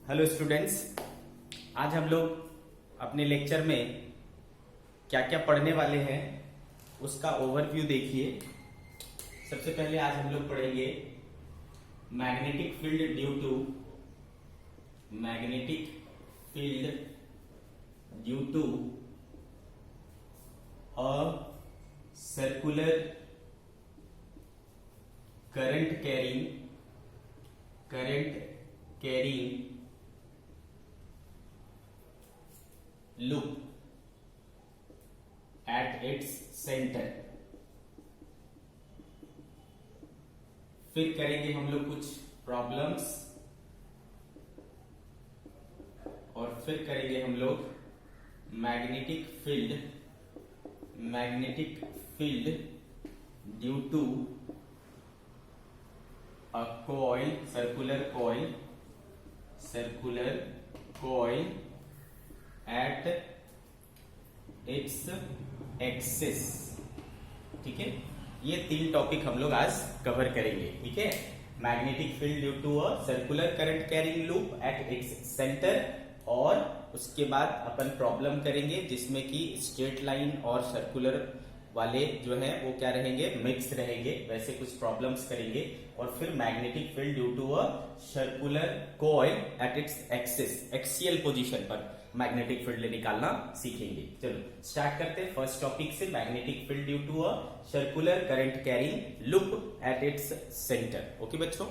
Hello students, आज हम लोग अपने लेक्चर में क्या क्या पढ़ने वाले हैं उसका ओवरव्यू देखिए। सबसे पहले आज हम लोग पढ़ेंगे magnetic field due to a circular current carrying loop at its center। फिर करेंगे हम लोग कुछ प्रॉब्लम्स और फिर करेंगे हम लोग magnetic field due to a circular coil at its axis। ठीक है, ये तीन टॉपिक हम लोग आज कवर करेंगे। ठीक है, magnetic field due to a circular current carrying loop at its centre, और उसके बाद अपन प्रॉब्लम करेंगे जिसमें कि स्ट्रेट लाइन और सर्कुलर वाले जो है वो क्या रहेंगे, मिक्स रहेंगे। वैसे कुछ प्रॉब्लम्स करेंगे और फिर magnetic field due to a circular coil at its axis, axial position पर मैग्नेटिक फील्ड निकालना सीखेंगे। चलो स्टार्ट करते हैं फर्स्ट टॉपिक से, magnetic field due to a circular current carrying loop at its centre. Okay बच्चों,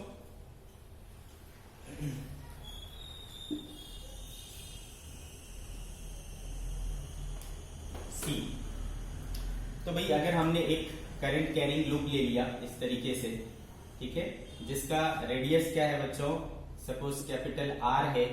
सी। तो भाई अगर हमने एक करंट कैरिंग लूप ले लिया इस तरीके से, ठीक है, जिसका रेडियस क्या है बच्चों, सपोज कैपिटल आर है।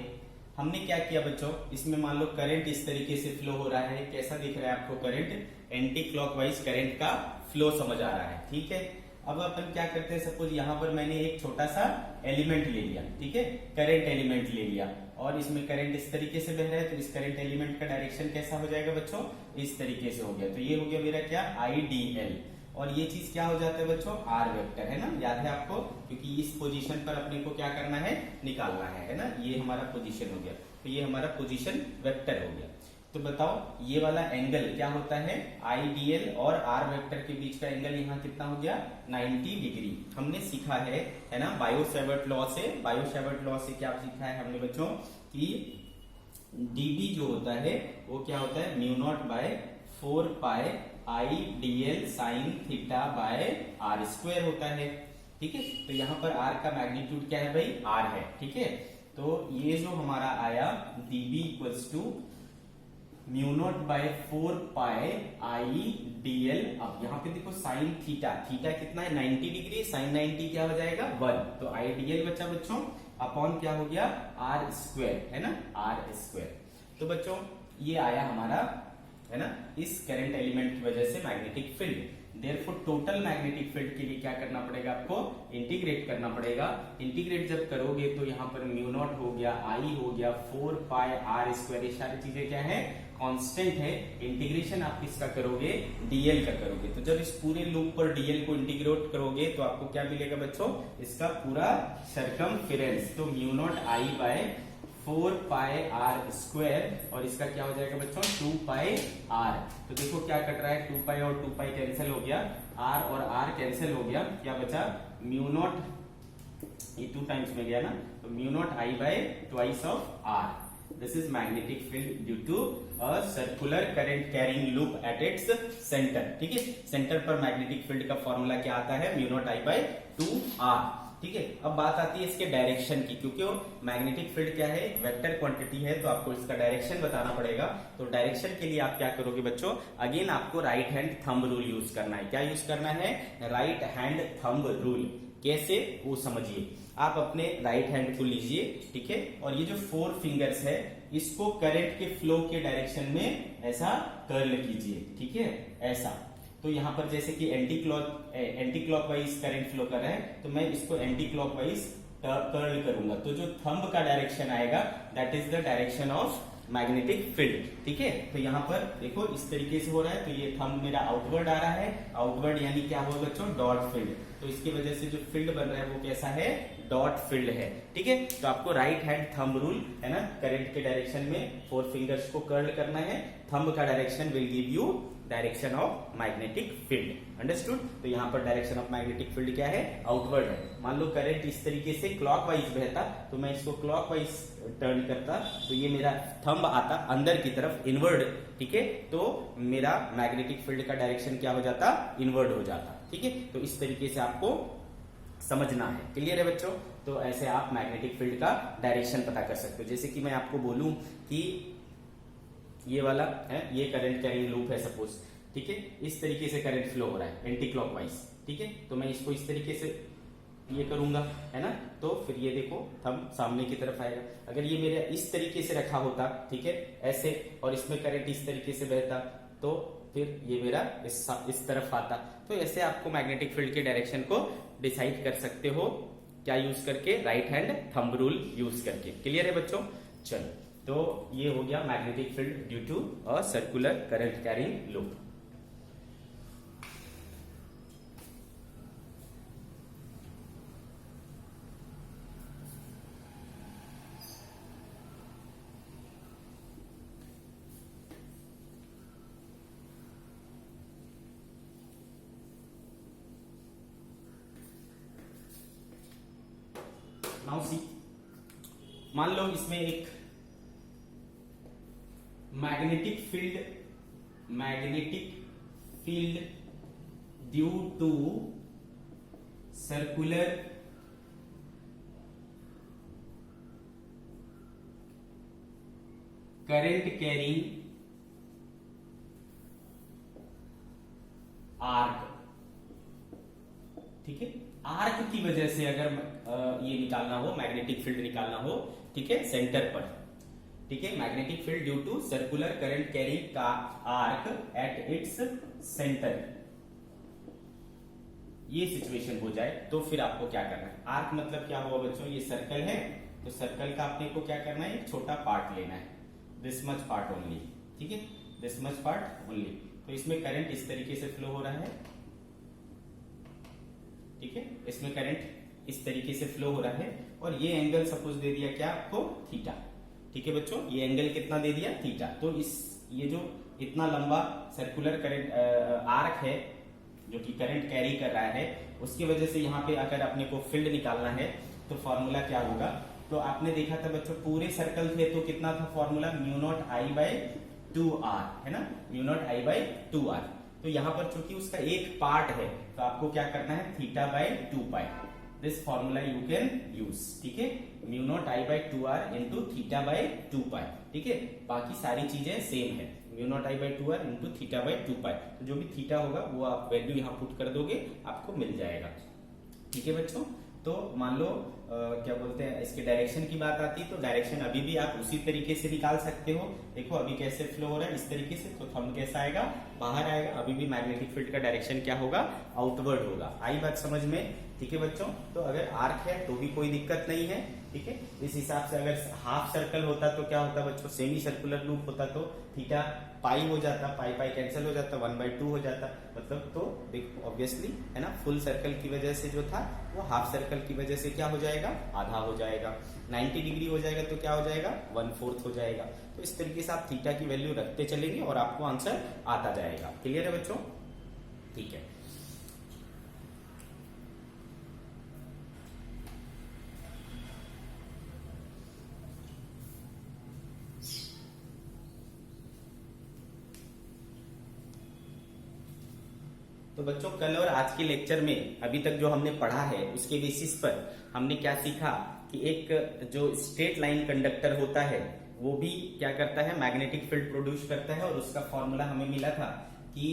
हमने क्या किया बच्चों, इसमें मान लो करंट इस तरीके से फ्लो हो रहा है। कैसा दिख रहा है आपको करंट? एंटी क्लॉकवाइज करंट का फ्लो समझ आ रहा है। ठीक है, अब अपन क्या करते हैं, सपोज यहां पर मैंने एक छोटा सा एलिमेंट ले लिया, ठीक है, करंट एलिमेंट ले लिया, और इसमें करंट इस तरीके से बह रहा है, तो इस करंट एलिमेंट का डायरेक्शन कैसा हो जाएगा बच्चों, इस तरीके से हो गया। तो ये हो गया मेरा क्या, IDL, और ये चीज क्या हो जाता है बच्चों, आर वेक्टर, है ना, याद है आपको, क्योंकि इस पोजीशन पर अपने को क्या करना है, निकालना है ना। ये हमारा पोजीशन हो गया, तो ये हमारा पोजीशन वेक्टर हो गया। तो बताओ ये वाला एंगल क्या होता है, IDL और आर वेक्टर के बीच का एंगल यहाँ कितना हो गया, 90 डिग्री। हमने सीखा है ना, बायो-सेवर्ट लॉ से। बायो-सेवर्ट लॉ से क्या सीखा है हमने बच्चों कि dB जो होता है वो क्या होता है, mu naught by 4 pi IDL sine theta by R square होता है। ठीक है, तो यहाँ पर आर का मैग्नीट्यूड क्या है भाई, आर है। ठीक है, तो ये जो हमारा आया dB equals to mu naught by 4 pi IDL। अब यहाँ पे देखो साइन थीटा, थीटा कितना है, 90 डिग्री, साइन 90 क्या हो जाएगा, 1। तो IDL बच्चा बच्चों अपॉन क्या हो गया, आर स्क्वायर, है ना, आर स्क्वायर। तो बच्चों ये आया हमारा, है ना, इस करंट एलिमेंट की वजह से magnetic field. Therefore total magnetic field के लिए क्या करना पड़ेगा आपको, इंटीग्रेट करना पड़ेगा। इंटीग्रेट जब करोगे तो यहाँ पर म्यू नॉट हो गया, आई हो गया, 4 पाई आर स्क्वायर, ये सारी चीजें क्या है, कांस्टेंट है। इंटीग्रेशन आप किसका करोगे, डीएल का करोगे। तो जब इस पूरे लूप पर डीएल को इंटीग्रेट करोगे तो आपको क्या मिलेगा बच्चों, इसका पूरा सरकमफेरेंस। तो mu not I by 4 pi R square, और इसका क्या हो जाएगा बच्चों, 2 पाई आर। तो देखो क्या कट रहा है, 2 पाई और 2 पाई कैंसिल हो गया, आर और आर कैंसिल हो गया, क्या बचा, म्यू नॉट, ये 2 टाइम्स में गया ना, तो mu not I by twice of R. This is magnetic field due to a circular current carrying loop at its centre. ठीक है, सेंटर पर मैग्नेटिक फील्ड का फॉर्मूला क्या आता है, mu not I by 2r। ठीक है, अब बात आती है इसके डायरेक्शन की, क्योंकि मैग्नेटिक फील्ड क्या है, वेक्टर क्वांटिटी है, तो आपको इसका डायरेक्शन बताना पड़ेगा। तो डायरेक्शन के लिए आप क्या करोगे बच्चों, अगेन आपको right hand thumb rule use करना है। क्या यूज करना है, राइट हैंड थंब रूल। कैसे वो समझिए, आप अपने राइट हैंड को लीजिए, ठीक है, और ये जो 4 फिंगर्स है इसको करंट के फ्लो के डायरेक्शन में ऐसा कर्ल कीजिए। ठीक है, ऐसा। तो यहाँ पर जैसे कि एंटी क्लॉकवाइज करंट फ्लो कर रहा है, तो मैं इसको एंटी क्लॉकवाइज कर्ल करूंगा। तो जो थंब का डायरेक्शन आएगा that is the direction of magnetic field. ठीक है, तो यहाँ पर देखो इस तरीके से हो रहा है, तो ये थंब मेरा आउटवर्ड आ रहा है, आउटवर्ड यानी क्या हुआ बच्चों, डॉट फील्ड। तो इसकी वजह से जो फील्ड बन रहा है वो कैसा है, डॉट फील्ड है, ठीक है। तो आपको राइट हैंड थंब रूल है ना, करंट के डायरेक्शन में 4 फिंगर्स को कर्ल करना है। थंब का direction will give you direction of magnetic field, understood. तो यहाँ पर डायरेक्शन ऑफ मैग्नेटिक फील्ड क्या है, आउटवर्ड है। मान लो करंट इस तरीके से क्लॉकवाइज बहता, तो मैं इसको क्लॉकवाइज टर्न करता, तो ये मेरा थंब आता अंदर की तरफ, इनवर्ड, ठीक है। तो मेरा मैग्नेटिक फील्ड का डायरेक्शन क्या हो जाता, इनवर्ड हो जाता, ठीक है। तो इस तरीके से आपको समझना है, क्लियर है बच्चों। तो ऐसे आप मैग्नेटिक फील्ड का डायरेक्शन पता कर सकते हो। जैसे कि मैं आपको बोलूं कि ये वाला है, ये करंट कैरिंग लूप है सपोज, ठीक है। इस तरीके से करंट फ्लो हो रहा है एंटी क्लॉकवाइज, ठीक है। तो मैं इसको इस तरीके से ये करूंगा, है ना, तो फिर ये देखो थंब सामने की तरफ आएगा। अगर ये मेरे इस तरीके से रखा होता, ठीक है, ऐसे, और इसमें करंट इस तरीके से बहता, तो फिर ये मेरा इस तरफ आता। तो ऐसे आपको मैग्नेटिक फील्ड के डायरेक्शन को डिसाइड कर सकते हो, क्या यूज करके, right hand thumb rule use करके, क्लियर है बच्चों। चलो, तो ये हो गया magnetic field due to a circular current carrying loop. Now see, मान लो इसमें एक magnetic field due to circular current carrying arc, ठीक है। आर्क की वजह से अगर ये निकालना हो, मैग्नेटिक फील्ड निकालना हो, ठीक है, सेंटर पर, ठीक है, magnetic field due to circular current carrying का आर्क एट इट्स सेंटर, ये सिचुएशन हो जाए, तो फिर आपको क्या करना है। आर्क मतलब क्या हुआ बच्चों, ये सर्कल है, तो सर्कल का आपने को क्या करना है, एक छोटा पार्ट लेना है, दिस मच पार्ट ओनली, ठीक है, दिस मच पार्ट ओनली। तो इसमें करंट इस तरीके से फ्लो हो रहा है, ठीक है, इसमें करंट इस तरीके से फ्लो हो रहा है, और ये एंगल सपोज दे दिया क्या आपको, थीटा, ठीक है बच्चों, ये एंगल कितना दे दिया, थीटा। तो इस ये जो इतना लंबा सर्कुलर करंट आर्क है जो कि करंट कैरी कर रहा है, उसकी वजह से यहाँ पे अगर अपने को फील्ड निकालना है तो फॉर्मूला क्या होगा। तो आपने देखा था बच्चों, पूरे सर्कल थे तो कितना था formula, mu naught I by 2r, है ना, mu not I by 2r। तो यहाँ पर चूंकि उसका एक पार्ट है, तो आपको क्या करना है, theta by 2 pi, this formula you can use, ठीक है, mu not I by 2r into theta by 2 pi, ठीक है। बाकी सारी चीजें सेम है, mu not I by 2r into theta by 2 pi. तो जो भी थीटा होगा वो आप वैल्यू यहाँ पुट कर दोगे, आपको मिल जाएगा, ठीक है बच्चों। तो मान लो क्या बोलते हैं, इसके डायरेक्शन की बात आती है, तो डायरेक्शन अभी भी आप उसी तरीके से निकाल सकते हो। देखो अभी कैसे फ्लो हो रहा है, इस तरीके से, तो थंब कैसा आएगा, बाहर आएगा। अभी भी मैग्नेटिक फील्ड का डायरेक्शन क्या होगा, आउटवर्ड होगा। आई बात समझ में, ठीक है बच्चों। तो अगर आर्क है तो भी कोई दिक्कत नहीं है, ठीक है। इस हिसाब से अगर हाफ सर्कल होता तो क्या होता बच्चों, सेमी सर्कुलर लूप होता तो थीटा पाई हो जाता, पाई पाई कैंसिल हो जाता, 1/2 हो जाता, मतलब। तो देखो ऑब्वियसली है ना, फुल सर्कल की वजह से जो था वो हाफ सर्कल की वजह से क्या हो जाएगा, आधा हो जाएगा। 90 डिग्री हो जाएगा तो क्या हो जाएगा, 1/4 हो जाएगा। तो इस तरीके से आप थीटा की वैल्यू रखते चलेंगे और आपको आंसर आता जाएगा। क्लियर है बच्चों, ठीक है। तो बच्चों कल और आज के लेक्चर में अभी तक जो हमने पढ़ा है उसके बेसिस पर हमने क्या सीखा कि एक जो स्ट्रेट लाइन कंडक्टर होता है वो भी क्या करता है, मैग्नेटिक फील्ड प्रोड्यूस करता है। और उसका फॉर्मूला हमें मिला था कि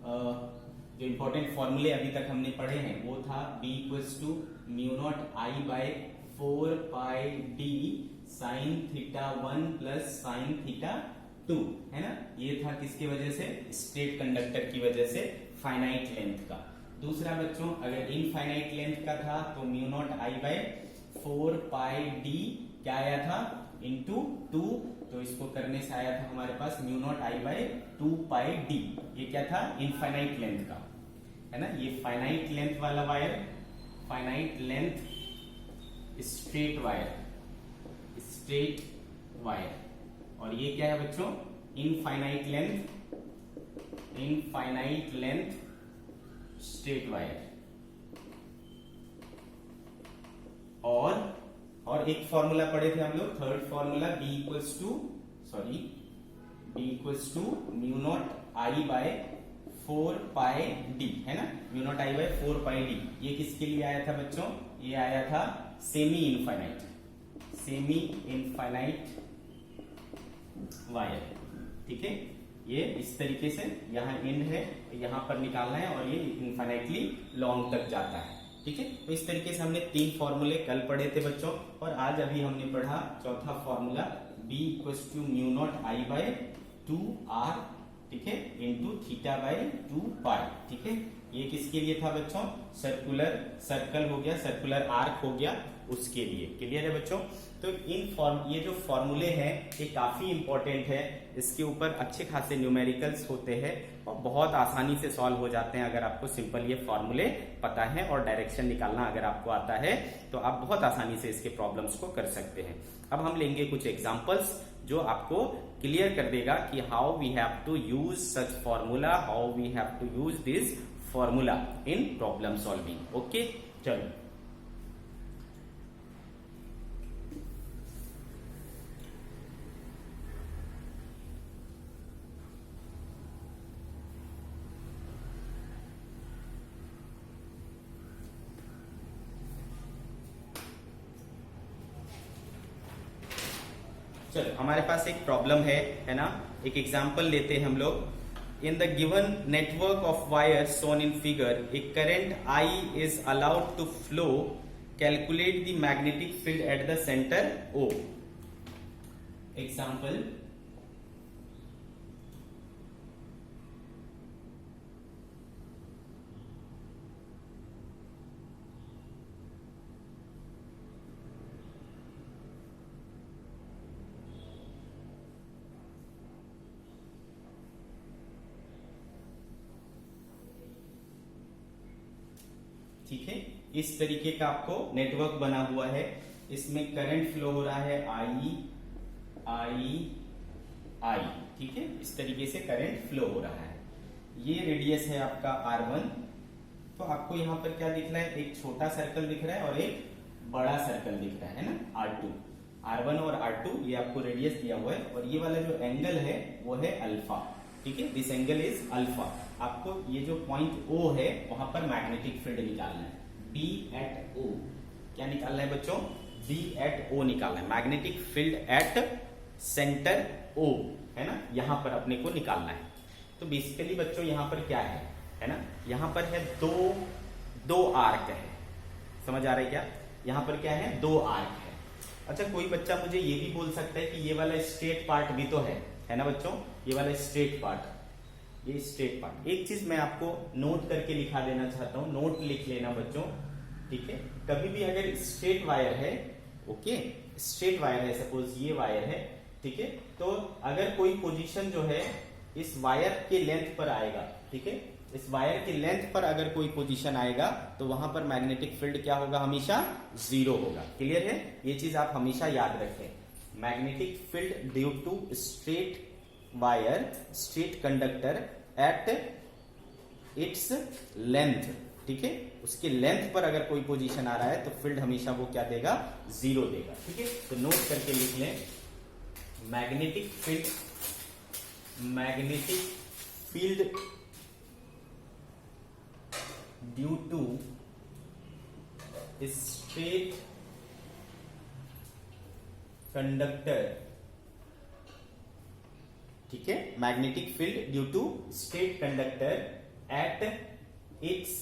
जो इंपॉर्टेंट फॉर्मूले अभी तक हमने पढ़े हैं वो था B = mu naught I by 4 pi D sine theta 1 plus sine theta 2, है ना। ये था किसकी वजह से, स्ट्रेट कंडक्टर की वजह से, फाइनाइट लेंथ का। दूसरा बच्चों अगर इनफाइनाइट लेंथ का था तो mu not I by 4 pi D क्या आया था, इंटू 2। तो इसको करने से आया था हमारे पास mu not I by 2 pi D. ये क्या था, इनफाइनाइट लेंथ का, है ना। ये फाइनाइट लेंथ वाला wire, finite length straight wire, straight wire. और ये क्या है बच्चों, infinite length, infinite length straight wire. और एक फॉर्मूला पढ़े थे हम लोग, third formula B equals to mu not I by 4 pi D, है ना, mu not I by 4 pi D. ये किसके लिए आया था बच्चों, ये आया था सेमी इनफाइनाइट वायर। ठीक है, ये इस तरीके से यहाँ एंड है, यहां पर निकालना है और ये इनफाइनाइटली लॉन्ग तक जाता है। ठीक है, तो इस तरीके से हमने 3 फॉर्मूले कल पढ़े थे बच्चों, और आज अभी हमने पढ़ा चौथा formula B equals to mu not I by 2 R, ठीक है, इंटू थीटा बाय 2 पाई। ठीक है, ये किसके लिए था बच्चों, सर्कल हो गया, सर्कुलर आर्क हो गया, उसके लिए। क्लियर है बच्चों। तो ये जो फॉर्मूले हैं ये काफी इंपॉर्टेंट है, इसके ऊपर अच्छे खासे न्यूमेरिकल्स होते हैं और बहुत आसानी से सॉल्व हो जाते हैं अगर आपको सिंपल ये फॉर्मूले पता है और डायरेक्शन निकालना अगर आपको आता है तो आप बहुत आसानी से इसके प्रॉब्लम्स को कर सकते हैं। अब हम लेंगे कुछ एग्जांपल्स जो आपको क्लियर कर देगा कि how we have to use such formula, how we have to use this formula in problem solving. Okay, चलो चलो हमारे पास एक प्रॉब्लम है ना, एक एग्जांपल लेते हैं हम लोग। In the given network of wires shown in figure, a current I is allowed to flow. Calculate the magnetic field at the center O. Example, ठीक है, इस तरीके का आपको नेटवर्क बना हुआ है, इसमें करंट फ्लो हो रहा है आई, ठीक है, इस तरीके से करंट फ्लो हो रहा है। ये रेडियस है आपका R1। तो आपको यहाँ पर क्या दिख रहा है, एक छोटा सर्कल दिख रहा है और एक बड़ा सर्कल दिख रहा है ना, R2, R1 और R2, ये आपको रेडियस दिया हुआ है। और ये वाला जो एंगल है वो है अल्फा। ठीक है, दिस एंगल इज अल्फा। आपको ये जो पॉइंट O है वहां पर मैग्नेटिक फील्ड निकालना है, B एट O। क्या निकालना है बच्चों, B एट O निकालना है, magnetic field at centre O, है ना, यहां पर अपने को निकालना है। तो बेसिकली बच्चों यहां पर क्या है ना, यहां पर है दो आर्क है, समझ आ रहा है क्या, यहां पर क्या है, 2 आर्क है। अच्छा, कोई बच्चा मुझे ये भी बोल सकता है कि ये वाला स्ट्रेट पार्ट भी तो है ना बच्चों, ये वाला स्ट्रेट पार्ट, ये स्ट्रेट पार्ट। एक चीज मैं आपको नोट करके लिखा देना चाहता हूं, नोट लिख लेना बच्चों। ठीक है, कभी भी अगर स्ट्रेट वायर है, ओके, स्ट्रेट वायर है, सपोज ये वायर है, ठीक है, तो अगर कोई पोजीशन जो है इस वायर के लेंथ पर आएगा, ठीक है, इस वायर के लेंथ पर अगर कोई पोजीशन आएगा तो वहां पर मैग्नेटिक फील्ड क्या होगा, हमेशा 0 होगा। क्लियर है, ये चीज आप हमेशा याद रखें। Magnetic field due to straight wire, straight conductor at its length, ठीक है, उसके लेंथ पर अगर कोई पोजीशन आ रहा है तो फील्ड हमेशा वो क्या देगा, 0 देगा। ठीक है, तो नोट करके लिख लें, magnetic field due to straight conductor, ठीक है, magnetic field due to straight conductor at its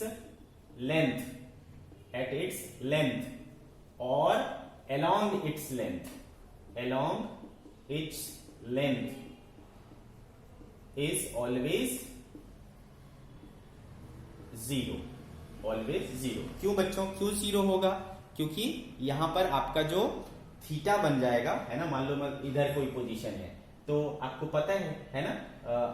length और along its length is always 0, क्यों बच्चों, क्यों 0 होगा, क्योंकि यहां पर आपका जो थीटा बन जाएगा, है ना, मान लो इधर कोई पोजीशन है तो आपको पता है ना,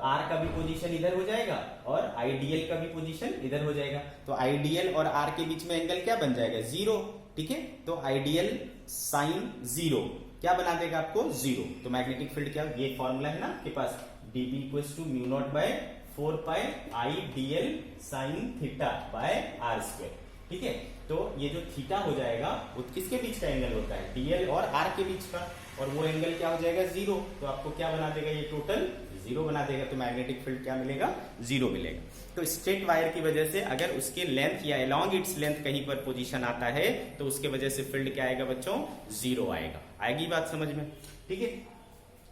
आर का भी पोजीशन इधर हो जाएगा और आइडियल का भी पोजीशन इधर हो जाएगा, तो आइडियल और आर के बीच में एंगल क्या बन जाएगा, 0, ठीक है, तो आइडियल साइन जीरो क्या बना देगा आपको, जीरो। तो मैग्नेटिक फील्ड क्या, ये फॉर्मूला है ना आपके पास, dB equals to mu naught by 4 pi I dl sine theta by r square, ठीक है। तो ये जो थीटा हो जाएगा वो किसके बीच का एंगल होता है, dl और r के बीच का, और वो एंगल क्या हो जाएगा, जीरो। तो आपको क्या बना देगा, ये टोटल जीरो बना देगा। तो मैग्नेटिक फील्ड क्या मिलेगा, जीरो मिलेगा। तो स्ट्रेट वायर की वजह से अगर उसके लेंथ या अलोंग इट्स लेंथ कहीं पर पोजीशन आता है तो उसके वजह से फील्ड क्या आएगा बच्चों, जीरो आएगा। आएगी बात समझ में, ठीक है।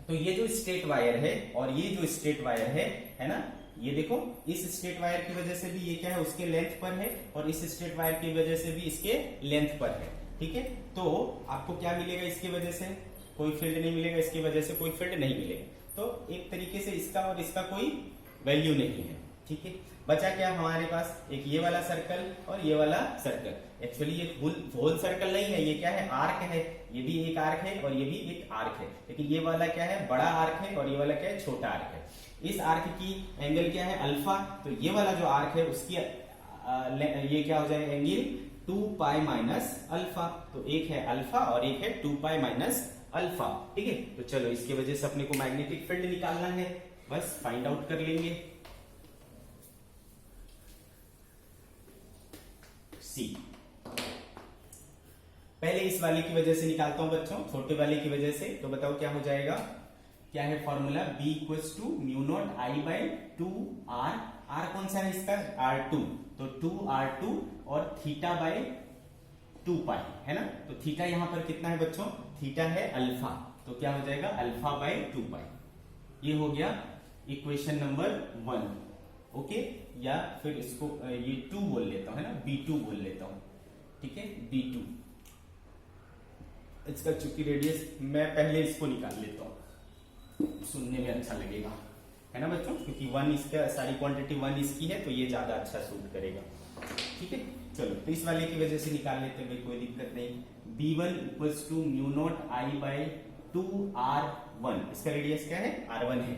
तो ये जो स्ट्रेट वायर है और ये जो स्ट्रेट वायर है ना, ये देखो इस स्ट्रेट वायर की वजह से भी ये क्या है, उसके लेंथ पर है, और इस स्ट्रेट वायर की वजह से भी इसके लेंथ पर है, ठीक है। तो आपको क्या मिलेगा, इसकी वजह से कोई फील्ड नहीं मिलेगा, इसकी वजह से कोई फील्ड नहीं मिलेगा। तो एक तरीके से इसका और इसका कोई वैल्यू नहीं है, ठीक है। बचा क्या हमारे पास, एक ये वाला सर्कल और ये वाला सर्कल। एक्चुअली ये होल सर्कल नहीं है, ये क्या है, आर्क है। ये भी एक आर्क है और ये भी एक आर्क है, लेकिन ये वाला क्या है, बड़ा आर्क है, और ये वाला क्या है, छोटा आर्क है। इस आर्क की एंगल क्या है, अल्फा। तो ये वाला जो आर्क है उसकी ये क्या हो जाएगा, एंगल 2 पाई माइनस अल्फा। तो एक है अल्फा और एक है 2 पाई माइनस अल्फा, ठीक है। तो चलो इसकी वजह से अपने को मैग्नेटिक फील्ड निकालना है, बस फाइंड आउट कर लेंगे। सी पहले इस वाले की वजह से निकालता हूं बच्चों, छोटे वाले की वजह से। तो बताओ क्या हो जाएगा, क्या है formula, B equals to mu not I by 2r। r कौन सा है इसका, r2। तो 2r2 और थीटा बाय 2 पाई, है ना। तो थीटा यहां पर कितना है बच्चों, थीटा है अल्फा। तो क्या हो जाएगा, अल्फा बाय 2 पाई। ये हो गया इक्वेशन नंबर 1, ओके। या फिर इसको ये 2 बोल लेता हूं, है ना, B2 बोल लेता हूं, ठीक है, B2। इसका चूंकि रेडियस, मैं पहले इसको निकाल लेता हूं, सुनने में अच्छा लगेगा, है ना बच्चों, क्योंकि 1 इसका सारी क्वांटिटी 1 इसकी है, तो ये ज्यादा अच्छा सूट करेगा, ठीक है। चलो तो इस वाले की वजह से निकाल लेते हैं, कोई दिक्कत नहीं। B1 equals to mu not I by 2r1, इसका रेडियस क्या है, r1 है,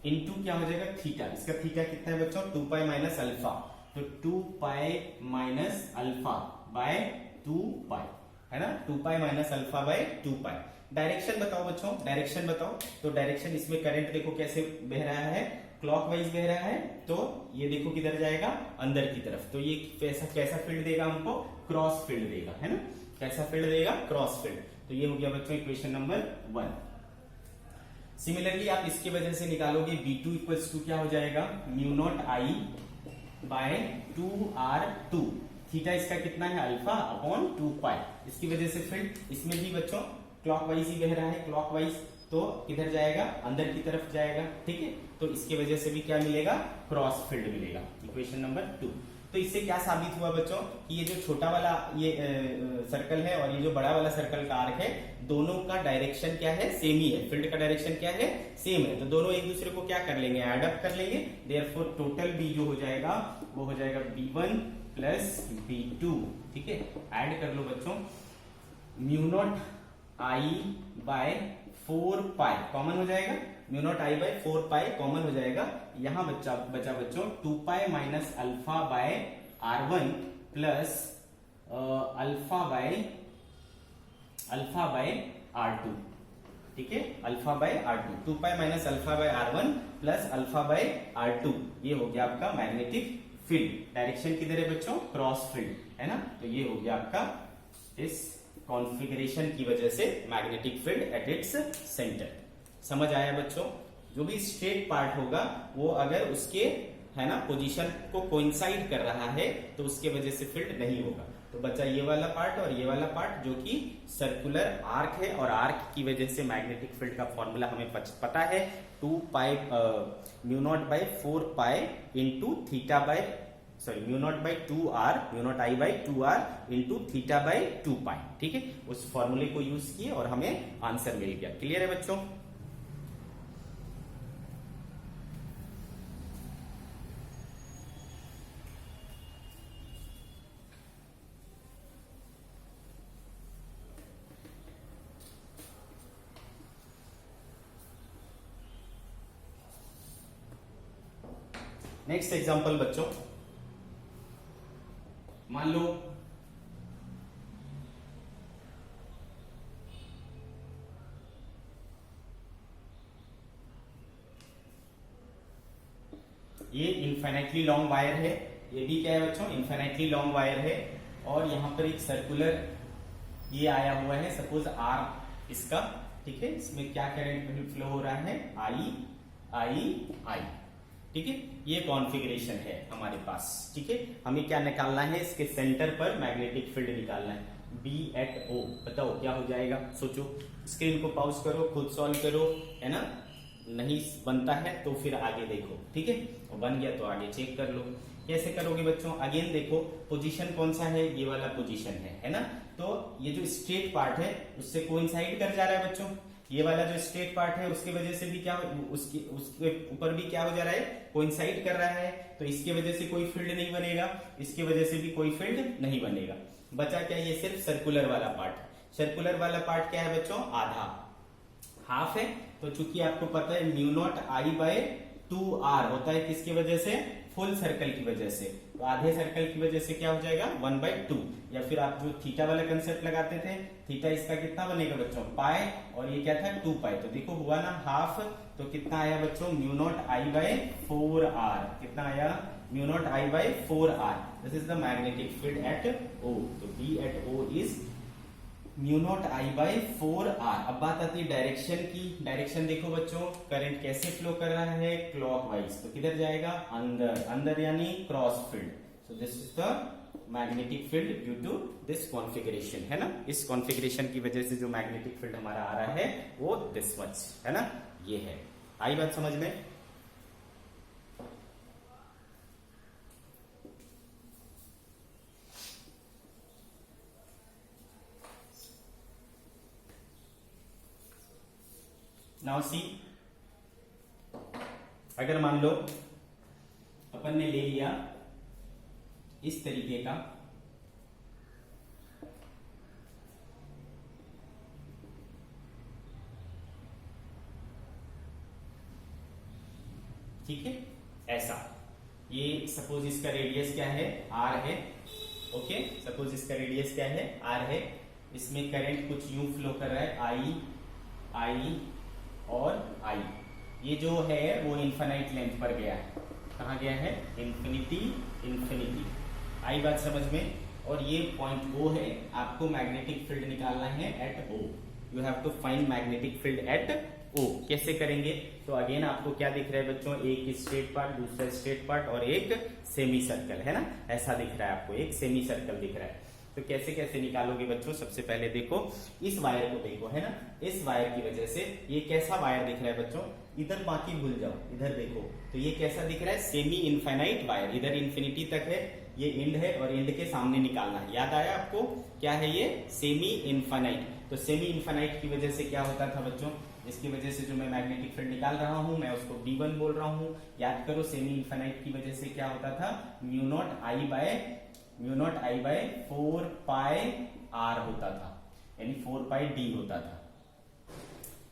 इनटू क्या हो जाएगा, थीटा। इसका थीटा कितना है बच्चों, 2 पाई माइनस अल्फा। तो 2 पाई माइनस अल्फा बाय 2 पाई, है ना, 2 pi minus alpha by 2 pi. Direction बताओ बच्चों, डायरेक्शन बताओ। तो डायरेक्शन इसमें करंट देखो कैसे बह रहा है, क्लॉकवाइज बह रहा है। तो ये देखो किधर जाएगा, अंदर की तरफ। तो ये कैसा फील्ड देगा हमको, क्रॉस फील्ड देगा, है ना। कैसा फील्ड देगा, क्रॉस फील्ड। तो ये हो गया बच्चों इक्वेशन नंबर 1। सिमिलरली आप इसकी वजह से निकालोगे, B2 इक्वल्स टू क्या हो जाएगा, mu not I bye 2r2। Theta इसका कितना है, अल्फा अपॉन 2 पाई। इसकी वजह से फील्ड इसमें भी बच्चों क्लॉकवाइज ही बह रहा है, क्लॉकवाइज। तो किधर जाएगा, अंदर की तरफ जाएगा, ठीक है। तो इसकी वजह से भी क्या मिलेगा, क्रॉस फील्ड मिलेगा, इक्वेशन नंबर 2। तो इससे क्या साबित हुआ बच्चों, कि ये जो छोटा वाला ये सर्कल है और ये जो बड़ा वाला सर्कल का आर्क है, दोनों का डायरेक्शन क्या है, सेम ही है। फील्ड का डायरेक्शन क्या है, सेम है। तो दोनों एक दूसरे को क्या कर लेंगे, एड अप कर लेंगे। देयरफॉर टोटल B जो हो जाएगा वो हो जाएगा B1 प्लस B2, ठीक है। ऐड कर लो बच्चों, mu not I by 4 pi common हो जाएगा, mu not I by 4 pi common हो जाएगा। यहां बचा बच्चों 2 pi minus alpha by r1 plus alpha by r2, ठीक है, alpha by r2। 2 pi minus alpha by r1 plus alpha by r2। ये हो गया आपका मैग्नेटिक फील्ड। डायरेक्शन किधर है बच्चों, क्रॉस फील्ड, है ना। तो ये हो गया आपका इस कॉन्फ़िगरेशन की वजह से magnetic field eight its centre. समझ आया बच्चों, जो भी स्ट्रेट पार्ट होगा वो अगर उसके, है ना, पोजीशन को कोइंसाइड कर रहा है तो उसके वजह से फील्ड नहीं होगा। तो बच्चा ये वाला पार्ट और ये वाला पार्ट जो कि सर्कुलर आर्क है, और आर्क की वजह से मैग्नेटिक फील्ड का फॉर्मूला हमें पता है, 2 पाई mu naught by 4 pi into theta by mu naught by 2r, mu naught I by 2r into theta by 2 pi, ठीक है। उस फॉर्मूले को यूज किए और हमें आंसर मिल गया। क्लियर है बच्चों, नेक्स्ट एग्जांपल बच्चों, मान लो ये इनफाइनाइटली लॉन्ग वायर है, ये भी क्या है बच्चों, इनफाइनाइटली लॉन्ग वायर है, और यहाँ पर एक सर्कुलर ये आया हुआ है, सपोज आर इसका, ठीक है। इसमें क्या करंट फ्लो हो रहा है, आई आई आई, ठीक है। ये कॉन्फ़िगरेशन है हमारे पास, ठीक है। हमें क्या निकालना है, इसके सेंटर पर मैग्नेटिक फील्ड निकालना है, बी एट ओ। बताओ क्या हो जाएगा, सोचो, स्क्रीन को पॉज करो, खुद सॉल्व करो, है ना। नहीं बनता है तो फिर आगे देखो, ठीक है। और बन गया तो आगे चेक कर लो। कैसे करोगे बच्चों, अगेन देखो, पोजीशन कौन सा है, ये वाला पोजीशन है ना। तो ये जो स्ट्रेट पार्ट है उससे कोइंसाइड कर जा रहा है बच्चों, ये वाला जो स्ट्रेट पार्ट है उसकी वजह से भी क्या, उसके ऊपर भी क्या हो जा रहा है, कोइंसाइड कर रहा है। तो इसकी वजह से कोई फील्ड नहीं बनेगा, इसकी वजह से भी कोई फील्ड नहीं बनेगा। बचा क्या, ये सिर्फ सर्कुलर वाला पार्ट। सर्कुलर वाला पार्ट क्या है बच्चों, आधा, हाफ है। तो चूंकि आपको पता है mu not I by 2r होता है, किसकी वजह से, फुल सर्कल की वजह से। तो आधे सर्कल की वजह से क्या हो जाएगा, 1/2। या फिर आप जो थीटा वाला कंसेप्ट लगाते थे, थीटा इसका कितना बनेगा बच्चों, पाई, और ये क्या था 2 पाई। तो देखो हुआ ना हाफ, तो कितना आया बच्चों, mu not I by 4r। कितना आया, mu not I by 4r। This is the magnetic field at O। तो B at O is mu not I by 4r। अब बात आती है डायरेक्शन की। डायरेक्शन देखो बच्चों, करंट कैसे फ्लो कर रहा है, क्लॉकवाइज। तो किधर जाएगा, अंदर, अंदर यानी cross field. So this is the magnetic field due to this configuration, है ना। इस कॉन्फ़िगरेशन की वजह से जो मैग्नेटिक फील्ड हमारा आ रहा है वो दिस मच, है ना, ये है। आई बात समझ में। नाउ सी, अगर मान लो अपन ने ले लिया इस तरीके का ठीक है, ऐसा, ये सपोज इसका रेडियस क्या है, r है, ओके। सपोज इसका रेडियस क्या है, r है। इसमें करंट कुछ यूं फ्लो कर रहा है, I और I। ये जो है वो इन्फिनिट लेंथ पर गया है, कहाँ गया है, इन्फिनिटी, इन्फिनिटी। आई बात समझ में। और ये पॉइंट O है, आपको मैग्नेटिक फील्ड निकालना है at O। You have to find magnetic field at O। कैसे करेंगे, तो अगेन आपको क्या दिख रहा है बच्चों, एक स्ट्रेट पार्ट, दूसरा स्ट्रेट पार्ट और एक सेमी सर्कल, है ना, ऐसा दिख रहा है आपको, एक सेमी सर्कल दिख रहा है। तो कैसे कैसे निकालोगे बच्चों, सबसे पहले देखो इस वायर को देखो, है ना। इस वायर की वजह से ये कैसा वायर दिख रहा है बच्चों, इधर बाकी भूल जाओ, इधर देखो। तो ये कैसा दिख रहा है, सेमी इनफाइनाइट वायर, इधर इन्फिनिटी तक है, ये एंड है और एंड के सामने निकालना है। याद आया आपको, क्या है ये, सेमी इनफाइनाइट। तो सेमी इनफाइनाइट की वजह से क्या होता था बच्चों, इसकी वजह से जो मैं मैग्नेटिक फील्ड निकाल रहा हूं मैं उसको B1 बोल रहा हूं। याद करो, सेमी इनफाइनाइट की वजह से क्या होता था, mu naught I by 4 pi r होता था, यानी 4 पाई d होता था।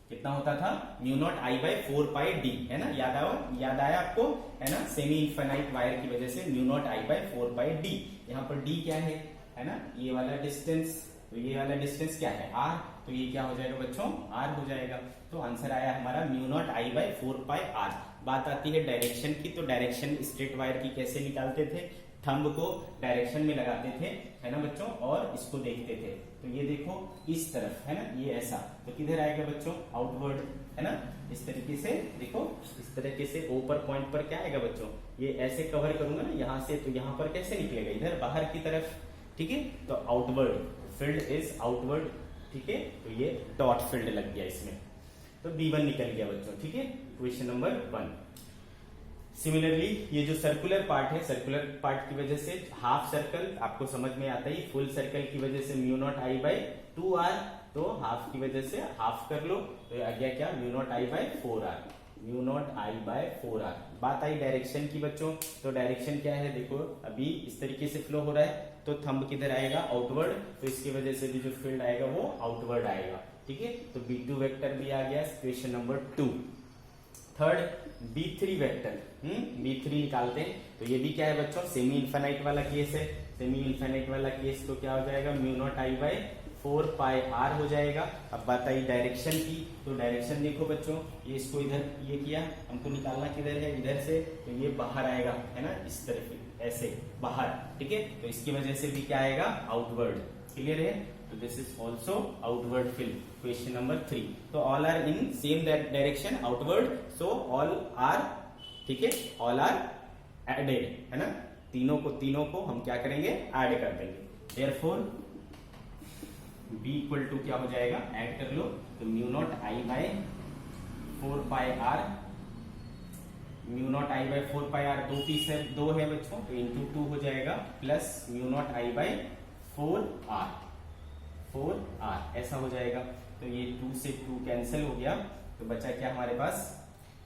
कितना होता था, mu naught I by 4 pi d, है ना। याद आया आपको, है ना। सेमी इनफाइनाइट वायर की वजह से mu naught I by 4 pi d। यहाँ पर d क्या है ना, ये वाला डिस्टेंस। तो ये वाला डिस्टेंस क्या है, r। तो ये क्या हो जाएगा बच्चों, r हो जाएगा। तो आंसर आया हमारा mu naught I by 4 pi r। बात आती है डायरेक्शन की। तो डायरेक्शन स्ट्रेट वायर की कैसे निकालते थे, थंब को डायरेक्शन में लगाते थे, है ना बच्चों, और इसको देखते थे। तो ये देखो इस तरफ, है ना, ये ऐसा। तो किधर आएगा बच्चों, आउटवर्ड, है ना। इस तरीके से देखो, इस तरीके से ऊपर पॉइंट पर क्या आएगा बच्चों, ये ऐसे कवर करूंगा ना यहाँ से, तो यहाँ पर कैसे निकलेगा, इधर बाहर की तरफ, ठीक है। तो आउटवर्ड, फील्ड इज आउटवर्ड, ठीक है। तो ये डॉट फील्ड लग गया इसमें, तो B1 निकल गया बच्चों, ठीक है। Question number 1। सिमिलरली ये जो सर्कुलर पार्ट है, सर्कुलर पार्ट की वजह से हाफ सर्कल आपको समझ में आता है, फुल सर्कल की वजह से mu naught I by 2r। तो हाफ की वजह से हाफ कर लो, तो आ गया क्या, mu naught I by 4r, mu naught I by 4r। बात आई डायरेक्शन की बच्चों। तो डायरेक्शन क्या है, देखो अभी इस तरीके से फ्लो हो रहा है, तो थंब किधर आएगा, आउटवर्ड। तो इसकी वजह से भी जो फील्ड आएगा वो आउटवर्ड आएगा, ठीक है। तो B2 वेक्टर भी आ गया। Question number 2। Third, B3 vector, B3 निकालते हैं। तो ये भी क्या है बच्चों, सेमी इनफाइनाइट वाला केस है। सेमी इनफाइनाइट वाला केस तो क्या हो जाएगा, mu not I by 4 pi R हो जाएगा। अब बात आई डायरेक्शन की, तो डायरेक्शन देखो बच्चों, ये इसको इधर ये किया, हमको निकालना किधर है, इधर से, तो ये बाहर आएगा, है ना, इस तरफ ऐसे बाहर, ठीक है। तो इसकी वजह से भी क्या आएगा, आउटवर्ड। क्लियर है, तो this is also outward field. Question number 3, तो all are in same direction outward, so all are, ठीक है, ऑल आर एडेड, है ना, तीनों को हम क्या करेंगे, ऐड कर देंगे। देयरफॉर B इक्वल टू क्या हो जाएगा, ऐड कर लो, तो mu not I by 4 pi R, mu not I by 4 pi R, 2 piece है, 2 है बच्चों, तो इंटू 2 हो जाएगा, plus mu not I by 4 R ऐसा हो जाएगा। तो ये 2 से 2 कैंसिल हो गया, तो बचा क्या हमारे पास,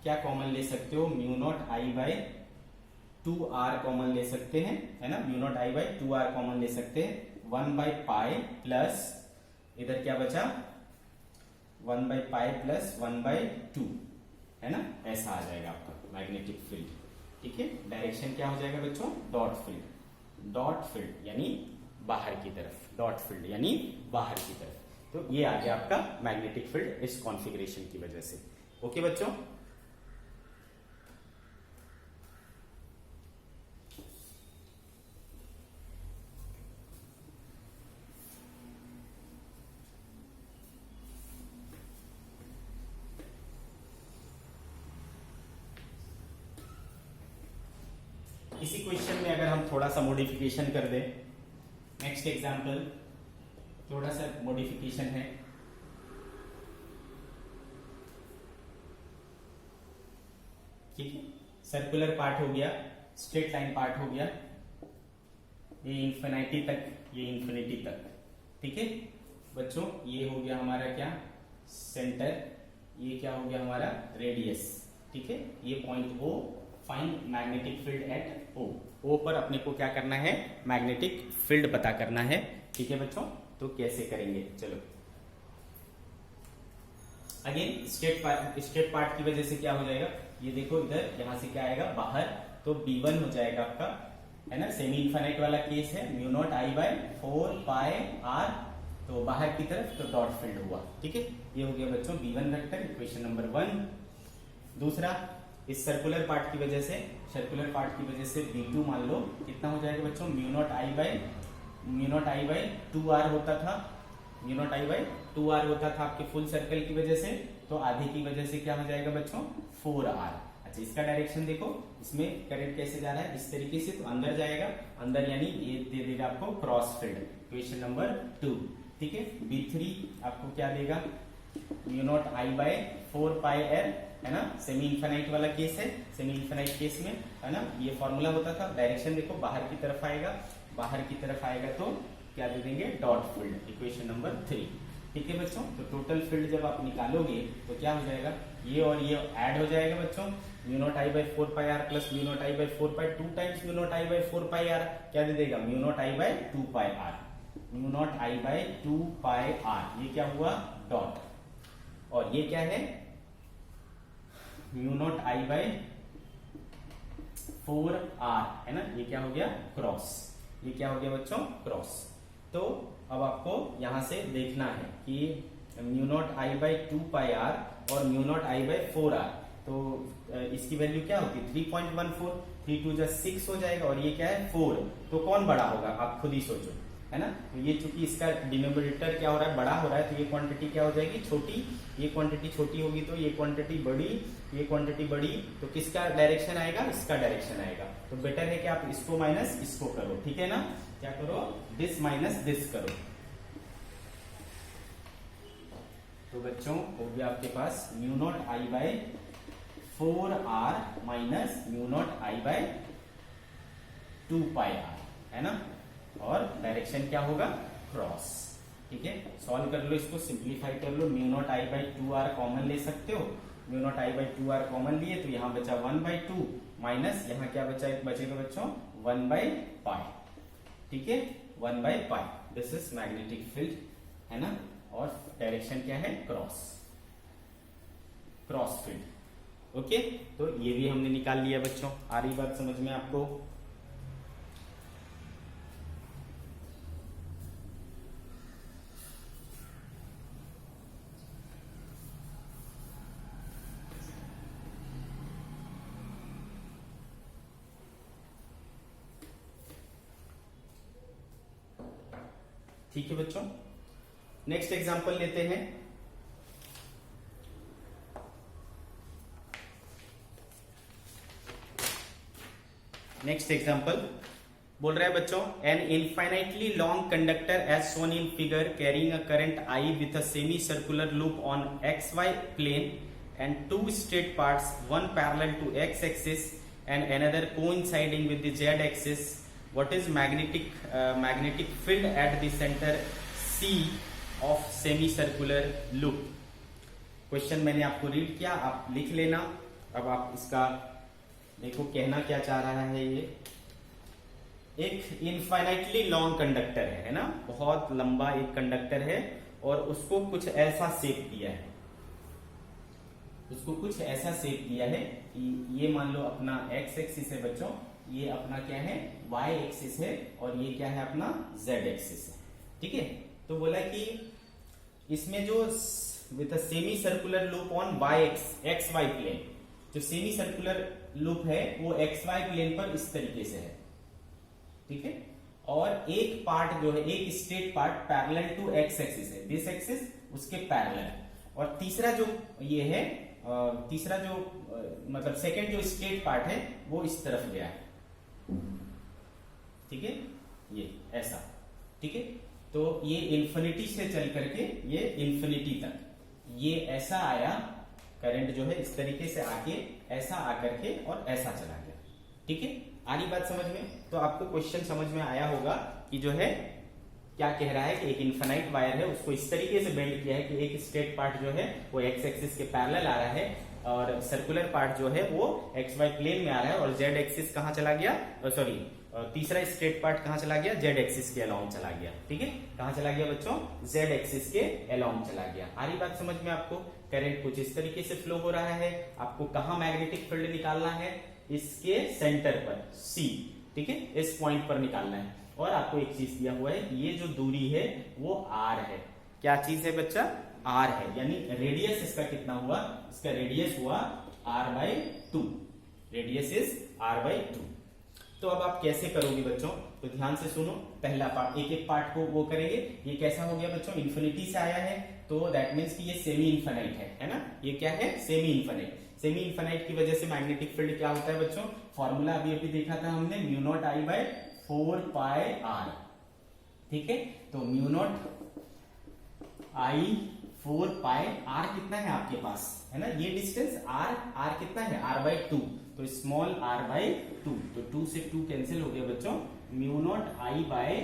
क्या कॉमन ले सकते हो, mu not I by 2 R common ले सकते हैं, है ना, mu not I by 2 R common ले सकते हैं, 1 बाय पाई प्लस इधर क्या बचा, 1 बाय पाई प्लस 1 बाय 2, है ना, ऐसा आ जाएगा आपका मैग्नेटिक फील्ड। ठीक है, डायरेक्शन क्या हो जाएगा बच्चों, डॉट फील्ड, डॉट फील्ड यानी बाहर की तरफ, डॉट फील्ड यानी बाहर की तरफ। तो ये आ गया आपका मैग्नेटिक फील्ड इस कॉन्फ़िगरेशन की वजह से। ओके बच्चों, इसी क्वेश्चन में अगर हम थोड़ा सा मॉडिफिकेशन कर दें, नेक्स्ट एग्जांपल थोड़ा सा मॉडिफिकेशन है। ठीक है, सर्कुलर पार्ट हो गया, स्ट्रेट लाइन पार्ट हो गया, ये इंफिनिटी तक, ये इंफिनिटी तक। ठीक है बच्चों, ये हो गया हमारा क्या, सेंटर, ये क्या हो गया हमारा, रेडियस। ठीक है, ये point O, find magnetic field at O पर अपने को क्या करना है, मैग्नेटिक फील्ड पता करना है। ठीक है बच्चों, तो कैसे करेंगे, चलो अगेन स्ट्रेट पार्ट की वजह से क्या हो जाएगा, ये देखो इधर, यहां से क्या आएगा बाहर, तो B1 हो जाएगा आपका, है ना, सेमी इनफाइनाइट वाला केस है, mu not I by 4 pi R, तो बाहर की तरफ, तो डॉट फील्ड हुआ। ठीक है, ये हो गया बच्चों B1 वेक्टर, इक्वेशन नंबर 1। दूसरा, इस सर्कुलर पार्ट की वजह से, सर्कुलर पार्ट की वजह से B2 मान लो कितना हो जाएगा बच्चों, mu not I by 2r होता था, mu naught I by 2r होता था आपके फुल सर्कल की वजह से, तो आधे की वजह से क्या हो जाएगा बच्चों, 4r। अच्छा, इसका डायरेक्शन देखो, इसमें करंट कैसे जा रहा है, इस तरीके से, तो अंदर जाएगा, अंदर यानी ये दे देगा आपको क्रॉस फील्ड, इक्वेशन नंबर 2। ठीक है, B3 आपको क्या देगा, mu not I by 4 pi r, है ना, सेमी इनफाइनाइट वाला केस है, सेमी इनफाइनाइट केस में, है ना, ये फॉर्मूला होता था। डायरेक्शन देखो बाहर की तरफ आएगा, बाहर की तरफ आएगा तो क्या दे देंगे, डॉट फील्ड, इक्वेशन नंबर 3। ठीक है बच्चों, तो टोटल फील्ड जब आप निकालोगे तो क्या हो जाएगा, ये और ये ऐड हो जाएगा बच्चों, mu not I by 4 pi R plus mu not I by 4 pi, 2 times mu not I by 4 pi R क्या दे देगा, mu not I by 2 pi R, mu not I by 2 pi R, ये क्या हुआ, dot, और ये क्या है, mu not I by 4r, है ना, ये क्या हो गया, क्रॉस, ये क्या हो गया बच्चों, क्रॉस। तो अब आपको यहां से देखना है कि mu not I by 2 pi R और mu not I by 4r, तो इसकी वैल्यू क्या होती है, 3.14, 3 2 6 हो जाएगा, और ये क्या है 4, तो कौन बड़ा होगा आप खुद ही सोचो, है ना। तो ये चूंकि इसका डिनोमिनेटर क्या हो रहा है, बड़ा हो रहा है, तो ये क्वांटिटी क्या हो जाएगी, छोटी, ये क्वांटिटी छोटी होगी, तो ये क्वांटिटी बड़ी, ये क्वांटिटी बड़ी, तो किसका डायरेक्शन आएगा, इसका डायरेक्शन आएगा। तो बेटर है कि आप इसको माइनस इसको करो, ठीक है ना, क्या करो, दिस माइनस दिस करो। तो बच्चों हो गया आपके पास mu not I by 4r minus mu not I by 2 pi R, है ना, और डायरेक्शन क्या होगा, क्रॉस। ठीक है, सॉल्व कर लो इसको, सिंप्लीफाई कर लो, mu naught I by 2r common ले सकते हो, mu not I by 2r common लिए, तो यहां बचा 1/2 माइनस यहां क्या बचेगा बच्चों, 1/पाई। ठीक है, 1/पाई, दिस इज मैग्नेटिक फील्ड, है ना, और डायरेक्शन क्या है, क्रॉस, क्रॉस फील्ड। ओके, तो ये भी हमने निकाल लिया बच्चों, आ रही बात समझ में आपको। ठीक है बच्चों, नेक्स्ट एग्जांपल लेते हैं। नेक्स्ट एग्जांपल बोल रहा है बच्चों, an infinitely long conductor as shown in figure carrying a current I with a semi circular loop on X Y plane and two straight parts, one parallel to X axis and another coinciding with the Z axis, what is magnetic field at the centre C of semi circular loop. Question मैंने आपको read किया, आप लिख लेना। अब आप इसका देखो कहना क्या चाह रहा है। ये एक इनफाइनाइटली लॉन्ग कंडक्टर है ना, बहुत लंबा एक कंडक्टर है और उसको कुछ ऐसा शेप दिया है, उसको कुछ ऐसा शेप दिया है कि ये मान लो अपना एक्स एक्सिस है बच्चों, ये अपना क्या है वाई एक्सिस है और ये क्या है अपना जेड एक्सिस है। ठीक है, तो बोला कि इसमें जो with semi circular loop on Y X Y plane, जो सेमी सर्कुलर लूप है वो एक्स वाई प्लेन पर इस तरीके से है। ठीक है, और एक पार्ट जो है, एक straight part parallel to X axis है, दिस एक्सिस उसके पैरेलल, और तीसरा जो ये है तीसरा जो मतलब सेकंड जो स्ट्रेट पार्ट है वो इस तरफ गया है। ठीक है, ये ऐसा। ठीक है, तो ये इन्फिनिटी से चल करके ये इन्फिनिटी तक ये ऐसा आया, करंट जो है इस तरीके से आके ऐसा आकर के और ऐसा चला गया। ठीक है, आ रही बात समझ में? तो आपको क्वेश्चन समझ में आया होगा कि जो है क्या कह रहा है कि एक इन्फिनाइट वायर है, उसको इस तरीके से बेंड किया है कि एक स्ट्रेट पार्ट जो है वो एक्स एक्सिस के पैरेलल आ रहा है और सर्कुलर पार्ट जो है वो एक्स वाई प्लेन में आ रहा है, और जेड एक्सिस कहां चला गया, सॉरी तीसरा स्ट्रेट पार्ट कहां चला गया, जेड एक्सिस के अलोंग चला गया। ठीक है, कहां चला गया बच्चों, जेड एक्सिस के अलोंग चला गया। आ रही बात समझ में आपको? करंट कुछ इस तरीके से फ्लो हो रहा है, आपको कहां मैग्नेटिक फील्ड निकालना है, इसके सेंटर पर सी। ठीक है, इस पॉइंट पर निकालना है, और आपको एक चीज दिया हुआ है कि ये जो दूरी है वो आर है। क्या चीज है बच्चा, आर है, यानी रेडियस इसका कितना हुआ, इसका रेडियस हुआ R by 2, radius is R by 2। तो अब आप कैसे करोगे बच्चों, तो ध्यान से सुनो। पहला पार्ट, एक एक पार्ट को वो करेंगे। ये कैसा हो गया बच्चों, इन्फिनिटी से आया है, तो दैट मीन्स कि ये सेमी इन्फिनाइट है ना, ये क्या है सेमी इन्फिनाइट। सेमी इन्फिनाइट की वजह से मैग्नेटिक फील्ड क्या होता है बच्चों, फॉर्मूला अभी अभी देखा था हमने, mu not I by 4 pi R. ठीक है, तो mu not I 4 pi R कितना है आपके पास, है ना, ये डिस्टेंस आर कितना है, आर बाई 2, तो स्मॉल आर बाई 2, तो 2 से 2 कैंसिल हो गया बच्चों, mu not I by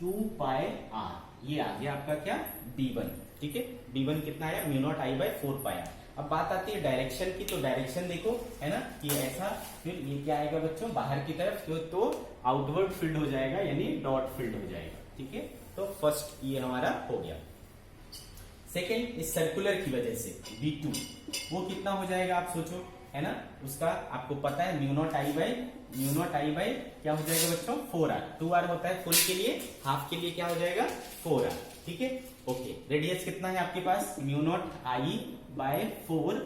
2 pi R, ये आ गया आपका क्या d1। ठीक है, d1 कितना आया, mu not I by 4 pi R. अब बात आती है डायरेक्शन की, तो डायरेक्शन देखो है ना, ये ऐसा, फिर ये क्या आएगा बच्चों बाहर की तरफ, तो आउटवर्ड फील्ड हो जाएगा, यानी डॉट फील्ड हो जाएगा। ठीक है, तो फर्स्ट ये हमारा हो गया। सेकेंड, इस सर्कुलर की वजह से V2 वो कितना हो जाएगा आप सोचो, है ना, उसका आपको पता है म्यू नॉट आई बाई क्या हो जाएगा बच्चों 4r, 2r होता है फुल के लिए, हाफ के लिए क्या हो जाएगा 4r। ठीक है, ओके, रेडियस कितना है आपके पास, mu not I by 4,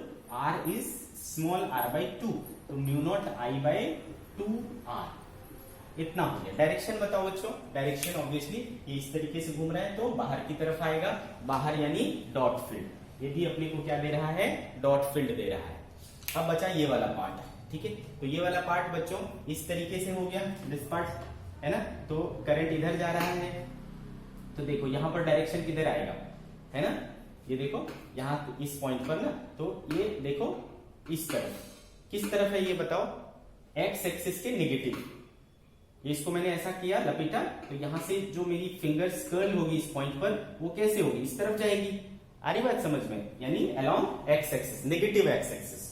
r is small r by 2, तो mu not I by 2r, इतना हो गया। डायरेक्शन बताओ बच्चों, डायरेक्शन ऑब्वियसली ये इस तरीके से घूम रहा है तो बाहर की तरफ आएगा, बाहर यानी डॉट फील्ड, ये भी अपने को क्या दे रहा है, डॉट फील्ड दे रहा है। अब बचा ये वाला पार्ट, ठीक है, तो ये वाला पार्ट बच्चों इस तरीके से हो गया, दिस पार्ट, है ना, तो करंट इधर जा रहा है, तो देखो यहां पर डायरेक्शन किधर आएगा, है ना, ये देखो यहां इस पॉइंट पर ना, तो ये देखो इस तरफ, किस तरफ है ये बताओ, एक्स एक्सिस के नेगेटिव। इसको मैंने ऐसा किया लपेटा, तो यहां से जो मेरी फिंगर्स कर्ल होगी इस पॉइंट पर, वो कैसे होगी, इस तरफ जाएगी। आ रही बात समझ में, यानी along x axis, negative x axis.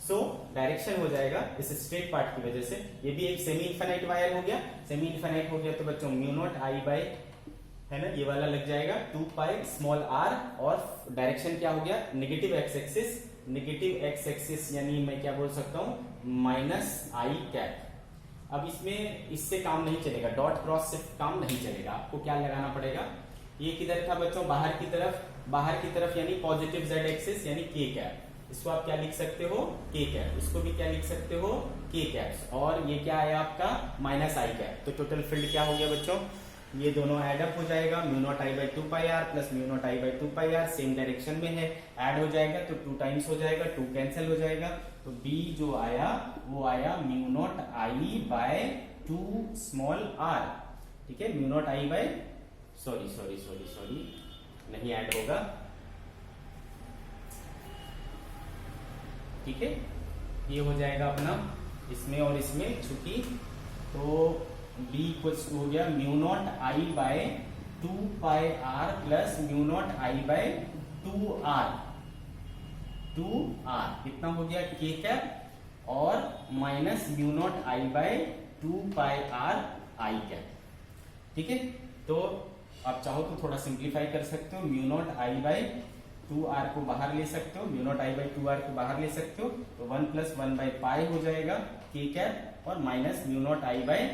So direction हो जाएगा इस स्ट्रेट पार्ट की वजह से, ये भी एक सेमी इनफिनाइट वायर हो गया, सेमी इनफिनाइट हो गया तो बच्चों म्यू नॉट आई बाई, है ना, ये वाला लग जाएगा 2 पाई स्मॉल r, और डायरेक्शन क्या हो गया, negative x axis, negative x axis यानी मैं क्या बोल सकता हूं माइनस आई कैप। अब इसमें इससे काम नहीं चलेगा, डॉट क्रॉस से काम नहीं चलेगा, आपको क्या लगाना पड़ेगा, ये किधर था बच्चों, बाहर की तरफ यानी पॉजिटिव जेड एक्सिस यानी के कैप, इसको आप क्या लिख सकते हो के कैप, इसको भी क्या लिख सकते हो के कैप, और ये क्या आया आपका माइनस आई कैप। तो टोटल फील्ड क्या हो गया बच्चों, ये दोनों ऐड अप हो जाएगा, mu not I by 2 pi R plus mu not I by 2 pi R, same direction में है, ऐड हो जाएगा तो 2 टाइम्स हो जाएगा, 2 कैंसिल हो जाएगा, तो बी जो आया वो आया mu not I by 2 small R. ठीक है, mu not I by sorry नहीं ऐड होगा। ठीक है, ये हो जाएगा अपना इसमें और इसमें छुट्टी, तो b इक्वल्स टू हो गया mu not I by 2 pi R plus mu not I by 2 R कितना हो गया k कैप और minus mu not I by 2 pi R I cap. ठीक है, तो आप चाहो तो थोड़ा सिंप्लीफाई कर सकते हो, mu not I by 2 R को बाहर ले सकते हो, mu not I by 2 R को बाहर ले सकते हो, तो 1 प्लस 1 बाई पाई हो जाएगा k कैप और minus mu not I by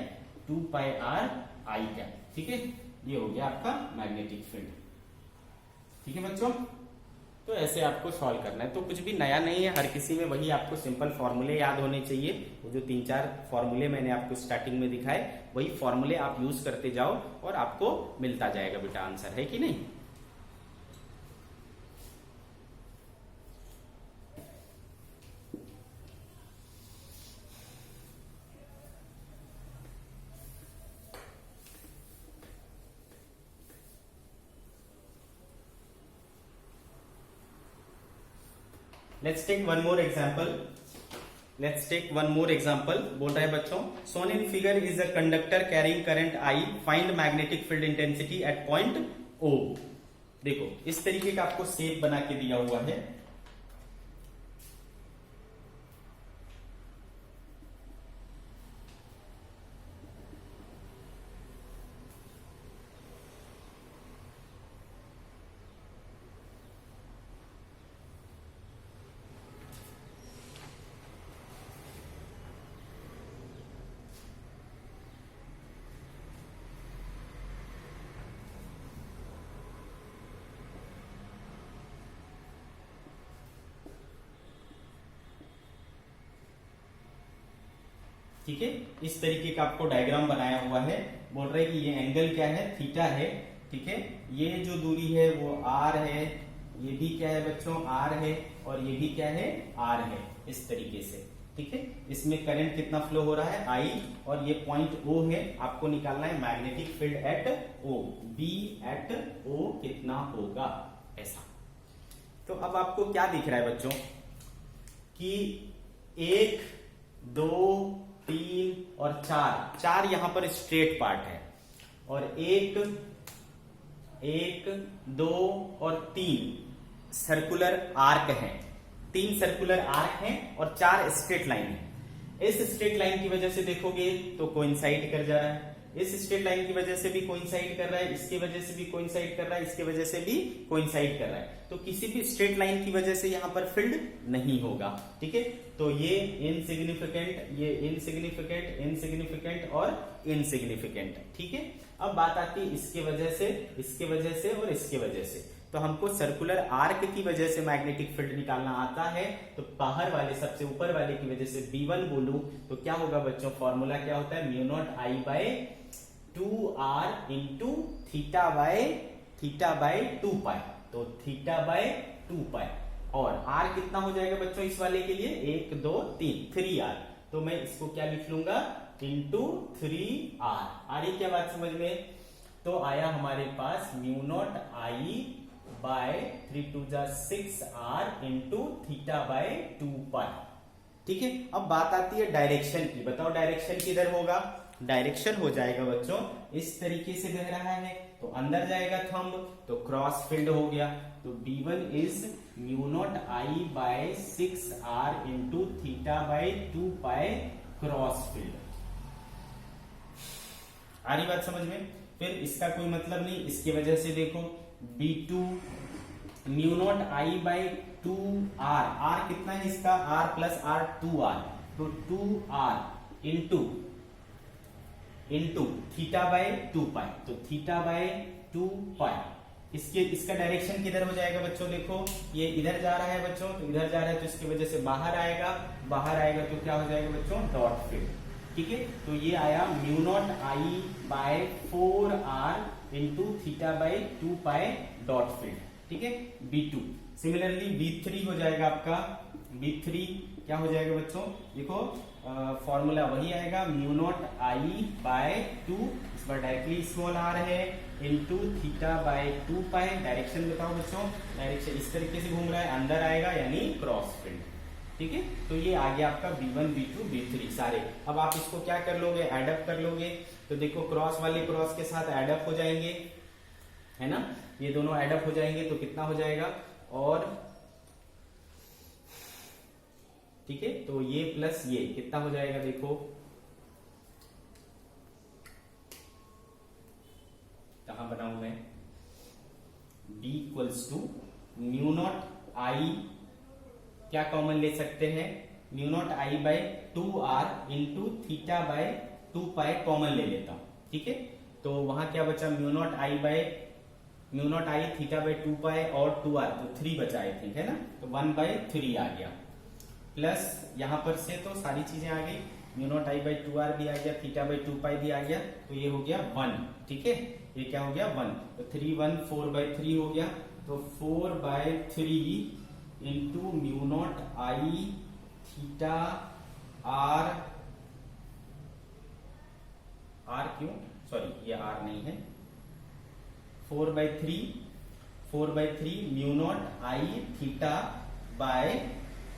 2 pi R I cap. ठीक है, ये हो गया आपका मैग्नेटिक फील्ड। ठीक है बच्चों, तो ऐसे आपको सॉल्व करना है, तो कुछ भी नया नहीं है, हर किसी में वही आपको सिंपल फॉर्मूले याद होने चाहिए। वो जो 3-4 फॉर्मूले मैंने आपको स्टार्टिंग में दिखाए वही फॉर्मूले आप यूज करते जाओ और आपको मिलता जाएगा बेटा आंसर, है कि नहीं। Let's take one more example. बोल रहा है बच्चों, shown in figure is a conductor carrying current I. Find magnetic field intensity at point O. देखो इस तरीके का आपको शेप बना के दिया हुआ है। ठीक है, इस तरीके का आपको डायग्राम बनाया हुआ है। बोल रहे कि ये एंगल क्या है, थीटा है। ठीक है, ये जो दूरी है वो आर है, ये भी क्या है बच्चों आर है, और ये भी क्या है आर है, इस तरीके से। ठीक है, इसमें करंट कितना फ्लो हो रहा है आई, और ये पॉइंट ओ है, आपको निकालना है magnetic field at O, B at O कितना होगा ऐसा। तो अब आपको क्या दिख रहा है बच्चों कि 1 2 3 और 4 यहां पर स्ट्रेट पार्ट है, और 1 2 और 3 सर्कुलर आर्क हैं, 3 सर्कुलर आर्क हैं और 4 स्ट्रेट लाइन है। इस स्ट्रेट लाइन की वजह से देखोगे तो कोइंसाइड कर जा रहा है, इस स्ट्रेट लाइन की वजह से भी कोइंसाइड कर रहा है, इसकी वजह से भी कोइंसाइड कर रहा है, इसकी वजह से भी कोइंसाइड कर रहा है। तो किसी भी स्ट्रेट लाइन की वजह से यहां पर फील्ड नहीं होगा। ठीक है, तो ये इनसिग्निफिकेंट, ये इनसिग्निफिकेंट, इनसिग्निफिकेंट और इनसिग्निफिकेंट। ठीक है, अब बात आती है इसके वजह से, इसके वजह से और इसके वजह से। तो हमको सर्कुलर आर्क की वजह से मैग्नेटिक फील्ड निकालना आता है, तो बाहर वाले सबसे ऊपर वाले की वजह से B1 बोलूं तो क्या होगा बच्चों, फॉर्मूला क्या होता है, mu not I by 2r into theta by 2 pi, तो थीटा बाय 2 पाई, और r कितना हो जाएगा बच्चों इस वाले के लिए 1 2 3r, तो मैं इसको क्या लिख लूंगा इंटू 3r। आ रही क्या बात समझ में। तो आया हमारे पास mu not I by 3 2 6r into theta by 2 pi. ठीक है, अब बात आती है डायरेक्शन की, बताओ डायरेक्शन किधर होगा। डायरेक्शन हो जाएगा बच्चों इस तरीके से बह रहा है, तो अंदर जाएगा थंब, तो क्रॉस फील्ड हो गया, तो B1 is mu not I by 6r into theta by 2 pi cross field. आ रही बात समझ में। फिर इसका कोई मतलब नहीं, इसकी वजह से देखो B2 mu naught I by 2r, r कितना है इसका, r प्लस r 2r, तो 2r into theta by 2 pi, तो थीटा बाय 2 पाई। इसका डायरेक्शन किधर हो जाएगा बच्चों, देखो ये इधर जा रहा है बच्चों, तो इधर जा रहा है तो इसकी वजह से बाहर आएगा तो क्या हो जाएगा बच्चों डॉट फील्ड। ठीक है। तो ये आया mu not I by 4r into theta by 2 pi dot field, ठीक है, B2। सिमिलरली B3 हो जाएगा आपका, B3 क्या हो जाएगा बच्चों, देखो फॉर्मूला वही आएगा, म्यू नॉट आई बाय 2, इस बार डायरेक्टली स्मॉल r है, into theta by 2 pi. Direction बताओ बच्चों, डायरेक्शन इस तरीके से घूम रहा है, अंदर आएगा यानी क्रॉस फील्ड, ठीक है। तो ये आ गया आपका B1 B2 B3 सारे। अब आप इसको क्या कर लोगे, एडअप कर लोगे। तो देखो क्रॉस वाले क्रॉस के साथ एडअप हो जाएंगे, है ना, ये दोनों एडअप हो जाएंगे तो कितना हो जाएगा, और ठीक है, तो ये प्लस ये कितना हो जाएगा, देखो कहां बनाऊं मैं, B equals to mu not I, क्या कॉमन ले सकते हैं, mu not I by 2r into theta by 2 pi common ले लेता हूं, ठीक है। तो वहां क्या बचा, mu not I theta by 2 pi और 2r, तो 3 बचा आई थिंक, है ना, तो 1/3 आ गया, प्लस यहां पर से तो सारी चीजें आ गई, mu naught I by 2r भी आ गया, थीटा बाय 2 पाई भी आ गया, तो ये हो गया 1, ठीक है, ये क्या हो गया 1, तो 3 1 4/3 हो गया, तो 4/3 into mu not I theta R क्यों, सॉरी ये आर नहीं है, 4/3 mu not I theta by,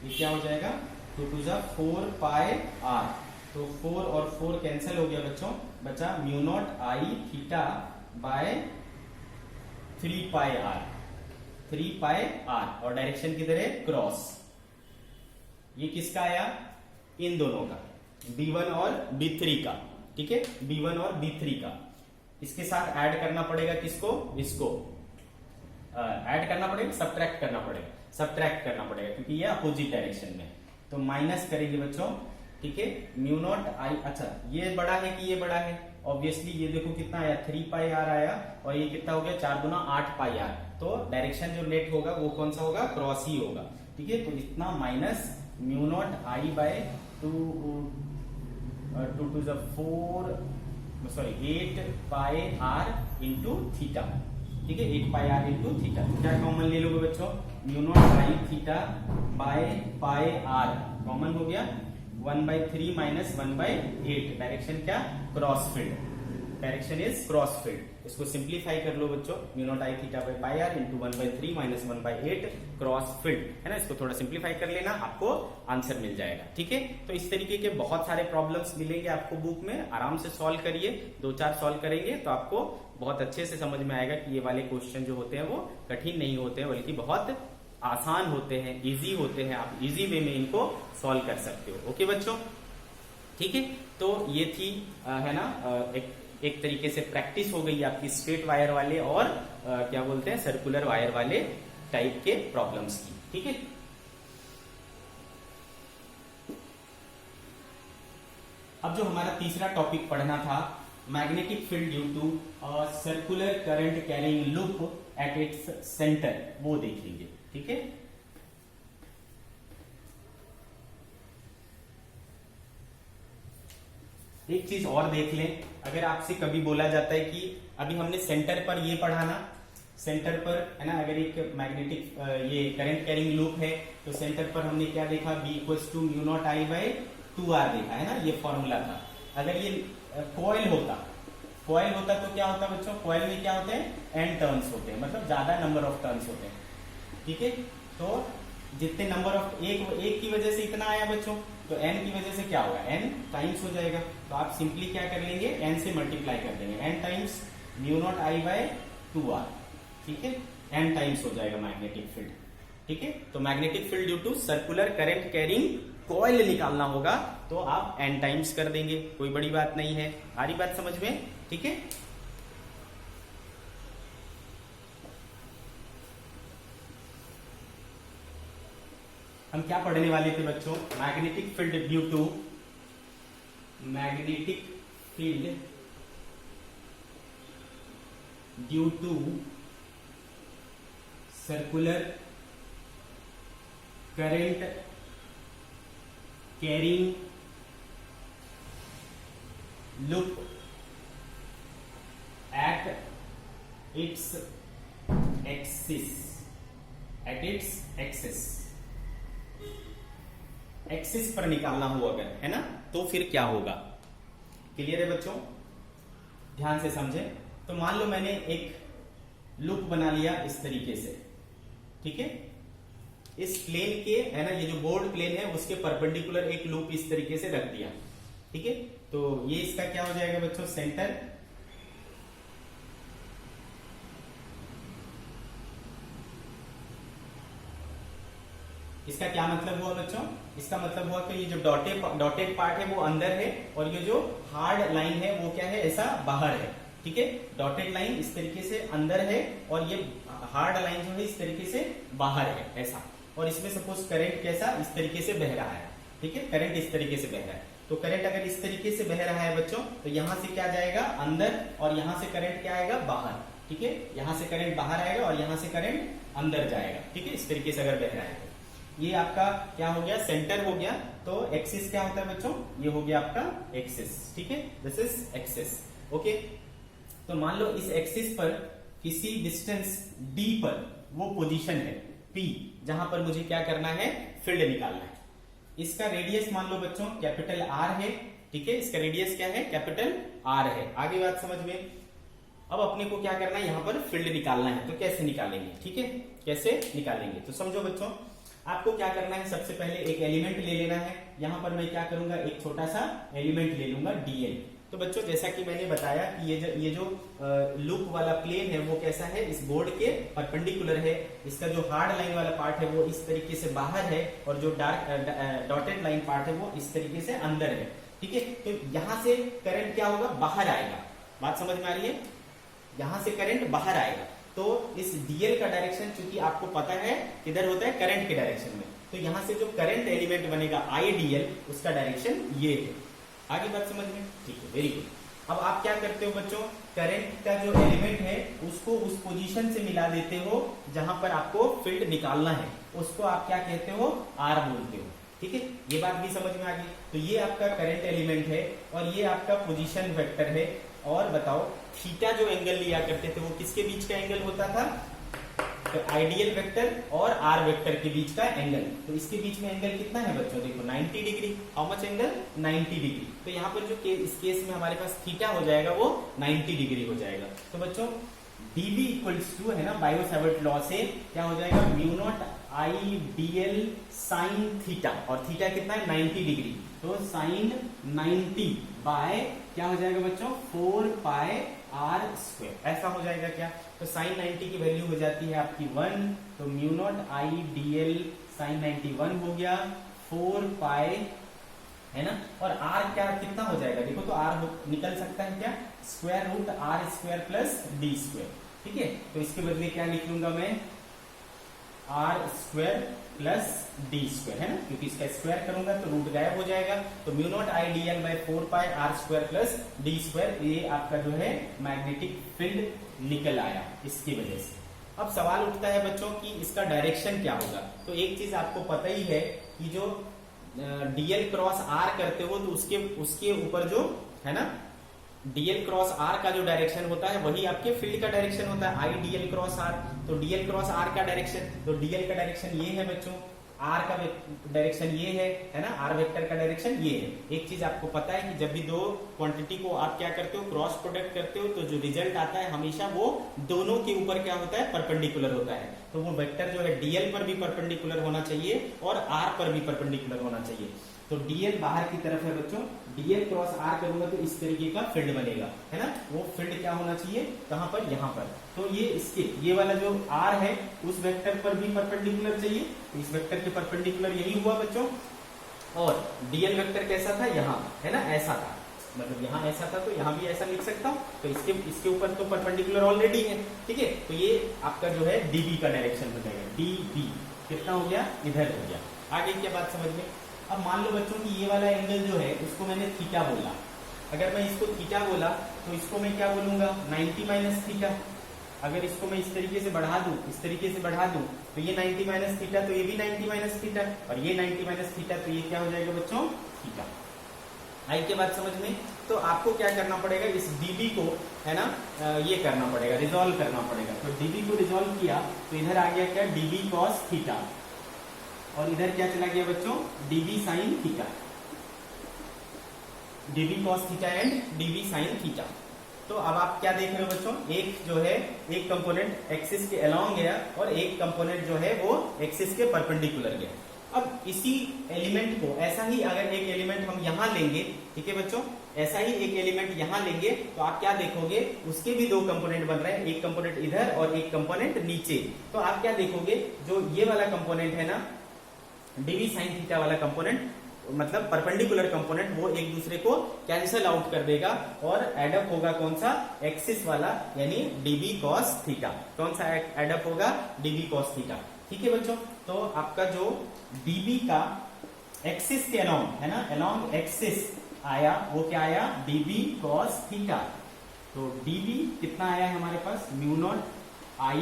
ये क्या हो जाएगा, 2 2 जा 4 पाई आर, तो 4 और 4 कैंसिल हो गया बच्चों, बचा mu not I theta by 3 pi R, 3 pi R, और डायरेक्शन किधर है, क्रॉस। ये किसका आया, इन दोनों का, B1 और B3 का, ठीक है, B1 और B3 का। इसके साथ ऐड करना पड़ेगा किसको, इसको ऐड करना पड़ेगा, सब्ट्रैक्ट करना पड़ेगा क्योंकि ये अपोजिट डायरेक्शन में, तो माइनस करेंगे बच्चों, ठीक है, म्यू नॉट आई, अच्छा ये बड़ा है कि ये बड़ा है, ऑब्वियसली ये देखो कितना आया, 3 पाई आर आया, और ये कितना हो गया, 4 गुना 8 पाई आर, तो डायरेक्शन जो नेट होगा वो कौन सा होगा, क्रॉस ही होगा, ठीक है। तो इतना minus mu not I by 2 2 4, sorry 8 pi R into theta, ठीक है, 8 पाई आर इंटू थीटा, क्या कॉमन ले लोगे बच्चों, mu not I theta by pi R common हो गया, 1/3 माइनस 1/8, डायरेक्शन क्या, cross field, direction is cross field. इसको सिंप्लीफाई कर लो बच्चों, mu not I theta by pi R into 1/3 minus 1/8 cross field, है ना, इसको थोड़ा सिंप्लीफाई कर लेना, आपको आंसर मिल जाएगा, ठीक है। तो इस तरीके के बहुत सारे प्रॉब्लम्स मिलेंगे आपको बुक में, आराम से सॉल्व करिए, 2-4 सॉल्व करेंगे तो आपको बहुत अच्छे से समझ में आएगा कि ये वाले क्वेश्चन जो होते हैं वो कठिन नहीं होते हैं, बल्कि बहुत आसान होते हैं, इजी होते हैं, आप इजी वे में इनको सॉल्व कर सकते हो। ओके बच्चों, ठीक है, तो ये थी है ना, एक तरीके से प्रैक्टिस हो गई आपकी स्ट्रेट वायर वाले और क्या बोलते हैं, सर्कुलर वायर वाले टाइप के प्रॉब्लम्स की, ठीक है। अब जो हमारा तीसरा टॉपिक पढ़ना था, magnetic field due to circular current carrying loop at its centre, वो देखेंगे, ठीक है। एक चीज और देख लें, अगर आपसे कभी बोला जाता है कि अभी हमने सेंटर पर ये पढ़ाना, सेंटर पर है ना, अगर एक मैग्नेटिक ये करंट कैरिंग लूप है तो सेंटर पर हमने क्या देखा, B equals to mu not I by 2r देखा, है ना, ये फॉर्मूला था। अगर ये कॉइल होता तो क्या होता बच्चों, कॉइल में क्या होते हैं, n टर्न्स होते हैं, मतलब ज्यादा नंबर ऑफ टर्न्स होते हैं, ठीक है। तो जितने नंबर ऑफ एक की वजह से इतना आया बच्चों, तो n की वजह से क्या होगा, n टाइम्स हो जाएगा, तो आप सिंपली क्या कर लेंगे, n से मल्टीप्लाई कर देंगे, n times mu not I by 2r, ठीक है, n टाइम्स हो जाएगा मैग्नेटिक फील्ड, ठीक है। तो magnetic field due to circular current carrying coil निकालना होगा तो आप n टाइम्स कर देंगे, कोई बड़ी बात नहीं है, आ रही बात समझ में, ठीक है। हम क्या पढ़ने वाले थे बच्चों, magnetic field due to circular current carrying loop at its axis पर निकालना हो अगर, है ना, तो फिर क्या होगा? क्लियर है बच्चों? ध्यान से समझें। तो मान लो मैंने एक लूप बना लिया इस तरीके से, ठीक है, इस प्लेन के, है ना, ये जो बोर्ड प्लेन है उसके परपेंडिकुलर एक लूप इस तरीके से रख दिया, ठीक है। तो ये इसका क्या हो जाएगा बच्चों? सेंटर। इसका क्या मतलब हुआ बच्चों? इसका मतलब हुआ कि ये जो डॉटेड पार्ट है वो अंदर है, और ये जो हार्ड लाइन है वो क्या है? ऐसा बाहर है, ठीक है। डॉटेड लाइन इस तरीके से अंदर है और ये हार्ड लाइन जो है इस तरीके से बाहर है, ऐसा। और इसमें सपोज करंट कैसा? इस तरीके से बह रहा है, ठीक है, करंट इस तरीके से बह रहा है। तो करंट अगर इस तरीके से बह रहा है बच्चों, तो यहां से क्या जाएगा? अंदर, और यहां से करंट क्या आएगा? बाहर, ठीक है। यहां से करंट बाहर आएगा और यहां से करंट अंदर जाएगा, ठीक है, इस तरीके से अगर बह रहा है तो ये आपका क्या हो गया? सेंटर हो गया। तो एक्सिस क्या होता है बच्चों? ये हो गया आपका एक्सिस, ठीक है, दिस इज एक्सिस, ओके। तो मान लो इस एक्सिस पर किसी डिस्टेंस d पर वो पोजीशन है P, जहां पर मुझे क्या करना है? फील्ड निकालना है। इसका रेडियस मान लो बच्चों कैपिटल R है, ठीक है, इसका रेडियस क्या है? कैपिटल R है। आगे बात समझ में। अब अपने को क्या करना है? यहां पर फील्ड निकालना है। तो कैसे निकालेंगे? ठीक है, कैसे निकालेंगे? तो समझो बच्चों, आपको क्या करना है? सबसे पहले एक एलिमेंट ले लेना है। यहां पर मैं क्या करूंगा? एक छोटा सा एलिमेंट ले लूंगा dl। तो बच्चों जैसा कि मैंने बताया कि ये जो लूप वाला प्लेन है वो कैसा है? इस बोर्ड के परपेंडिकुलर है। इसका जो हार्ड लाइन वाला पार्ट है वो इस तरीके से बाहर है, और जो डॉटेड लाइन पार्ट है वो इस तरीके से अंदर है, ठीक है। तो यहां से करंट क्या होगा? बाहर आएगा। बात समझ में आ रही है? यहां से करंट बाहर आएगा। तो इस डीएल का डायरेक्शन चूंकि आपको पता है किधर होता है? करंट के डायरेक्शन में। तो यहां से जो करंट एलिमेंट बनेगा आईडीएल, उसका डायरेक्शन ये है। आगे बात समझ में? ठीक है, वेरी गुड। अब आप क्या करते हो बच्चों? करंट का जो एलिमेंट है उसको उस पोजीशन से मिला देते हो जहां पर आपको फील्ड निकालना है, उसको आप क्या कहते हो? आर बोलते हो, ठीक है। ये बात भी समझ में आ गई। तो ये आपका करंट एलिमेंट है और ये आपका पोजीशन वेक्टर है। और बताओ, थीटा जो एंगल लिया करते थे वो किसके बीच का एंगल होता था? तो आइडियल वेक्टर और आर वेक्टर के बीच का एंगल। तो इसके बीच में एंगल कितना है बच्चों? देखो 90 degree. How much angle? 90 degree. तो यहाँ पर जो इस केस में हमारे पास थीटा हो जाएगा वो 90 डिग्री हो जाएगा। तो बच्चों dv इक्वल्स टू, है ना, बायो सावर्ट लॉ से क्या हो जाएगा? Mu not I dl sine theta, और थीटा कितना है? 90 डिग्री। तो साइन 90 बाय क्या हो जाएगा बच्चों? 4 पाई आर स्क्वायर, ऐसा हो जाएगा क्या? तो साइन 90 की वैल्यू हो जाती है आपकी 1। तो mu not I dl sign 90 1 हो गया, 4 पाई, है ना। और आर क्या कितना हो जाएगा? देखो तो आर निकल सकता है क्या? Square root R square plus D square, ठीक है। तो इसके बदले क्या लिख लूंगा मैं? R square plus D square, है ना, क्योंकि इसका स्क्वायर करूंगा तो रूट गायब हो जाएगा। तो mu not I D L by 4 pi R square plus D square, ये आपका जो है मैग्नेटिक फील्ड निकल आया इसकी वजह से। अब सवाल उठता है बच्चों कि इसका डायरेक्शन क्या होगा? तो एक चीज आपको पता ही है कि जो डीएल क्रॉस आर करते हो तो उसके ऊपर जो है ना डीएल क्रॉस आर का जो डायरेक्शन होता है वही आपके फील्ड का डायरेक्शन होता है, आई डीएल क्रॉस आर। तो डीएल क्रॉस आर का डायरेक्शन, तो डीएल का डायरेक्शन ये है बच्चों, आर का डायरेक्शन ये है ना, आर वेक्टर का डायरेक्शन ये है। एक चीज आपको पता है कि जब भी दो क्वांटिटी को आप क्या करते हो? क्रॉस प्रोडक्ट करते हो, तो जो रिजल्ट आता है हमेशा वो दोनों के ऊपर क्या होता है? परपेंडिकुलर होता है। तो वो वेक्टर जो है डीएल पर भी परपेंडिकुलर होना चाहिए और आर पर भी परपेंडिकुलर होना चाहिए। तो डीएल बाहर की तरफ है बच्चों, डीएल क्रॉस आर करूंगा तो इस तरीके का फील्ड बनेगा, है ना। वो फील्ड क्या होना चाहिए? कहां पर? यहां पर। तो ये इसके ये वाला जो आर है उस वेक्टर पर भी परपेंडिकुलर चाहिए, तो इस वेक्टर के परपेंडिकुलर यही हुआ बच्चों। और डीएल वेक्टर कैसा था? यहाँ, है ना, ऐसा था, मतलब यहाँ ऐसा था, तो यहाँ भी ऐसा लिख सकता हूँ। तो इसके ऊपर तो परपेंडिकुलर ऑलरेडी है, ठीक है। तो ये आपका जो है डीबी का डायरेक्शन हो जाएगा। डीबी कितना हो गया? इधर हो गया। आगे क्या बात समझ में? अब मान लो बच्चों कि ये वाला एंगल जो है उसको मैंने थीटा बोला। अगर मैं इसको थीटा बोला तो इसको मैं क्या बोलूंगा? 90 माइनस थीटा। अगर इसको मैं इस तरीके से बढ़ा दूं, इस तरीके से बढ़ा दूं, तो ये 90 माइनस थीटा, तो ये भी 90 माइनस थीटा, और ये 90 माइनस थीटा, तो ये क्या हो जाएगा बच्चों? थीटा। आई के बात समझ में? तो आपको क्या करना पड़ेगा, इस dB को है ना ये करना पड़ेगा, रिजॉल्व करना पड़ेगा। तो dB को रिजॉल्व किया तो इधर आ गया क्या, dB cos थीटा, और इधर क्या चला गया बच्चों, dB sin theta, dB cos theta and dB sin theta. तो अब आप क्या देख रहे हो बच्चों, एक जो है एक कंपोनेंट एक्सिस के अलोंग गया और एक कंपोनेंट जो है वो एक्सिस के परपेंडिकुलर गया। अब इसी एलिमेंट को ऐसा ही अगर एक एलिमेंट हम यहां लेंगे, ठीक है बच्चों, ऐसा ही एक एलिमेंट यहां लेंगे तो आप क्या देखोगे, उसके भी दो कंपोनेंट बन रहे हैं, एक कंपोनेंट इधर और एक कंपोनेंट नीचे। तो आप क्या देखोगे, जो ये वाला कंपोनेंट है ना dB sin थीटा वाला कंपोनेंट, मतलब परपेंडिकुलर कंपोनेंट, वो एक दूसरे को कैंसिल आउट कर देगा और एडअप होगा कौन सा, एक्सिस वाला, यानी dB cos थीटा। कौन सा एडअप होगा, dB cos थीटा। ठीक है बच्चों, तो आपका जो dB का एक्सिस के अलोंग है ना, अलोंग एक्सिस आया, वो क्या आया, dB cos थीटा। तो dB कितना आया है हमारे पास, mu not I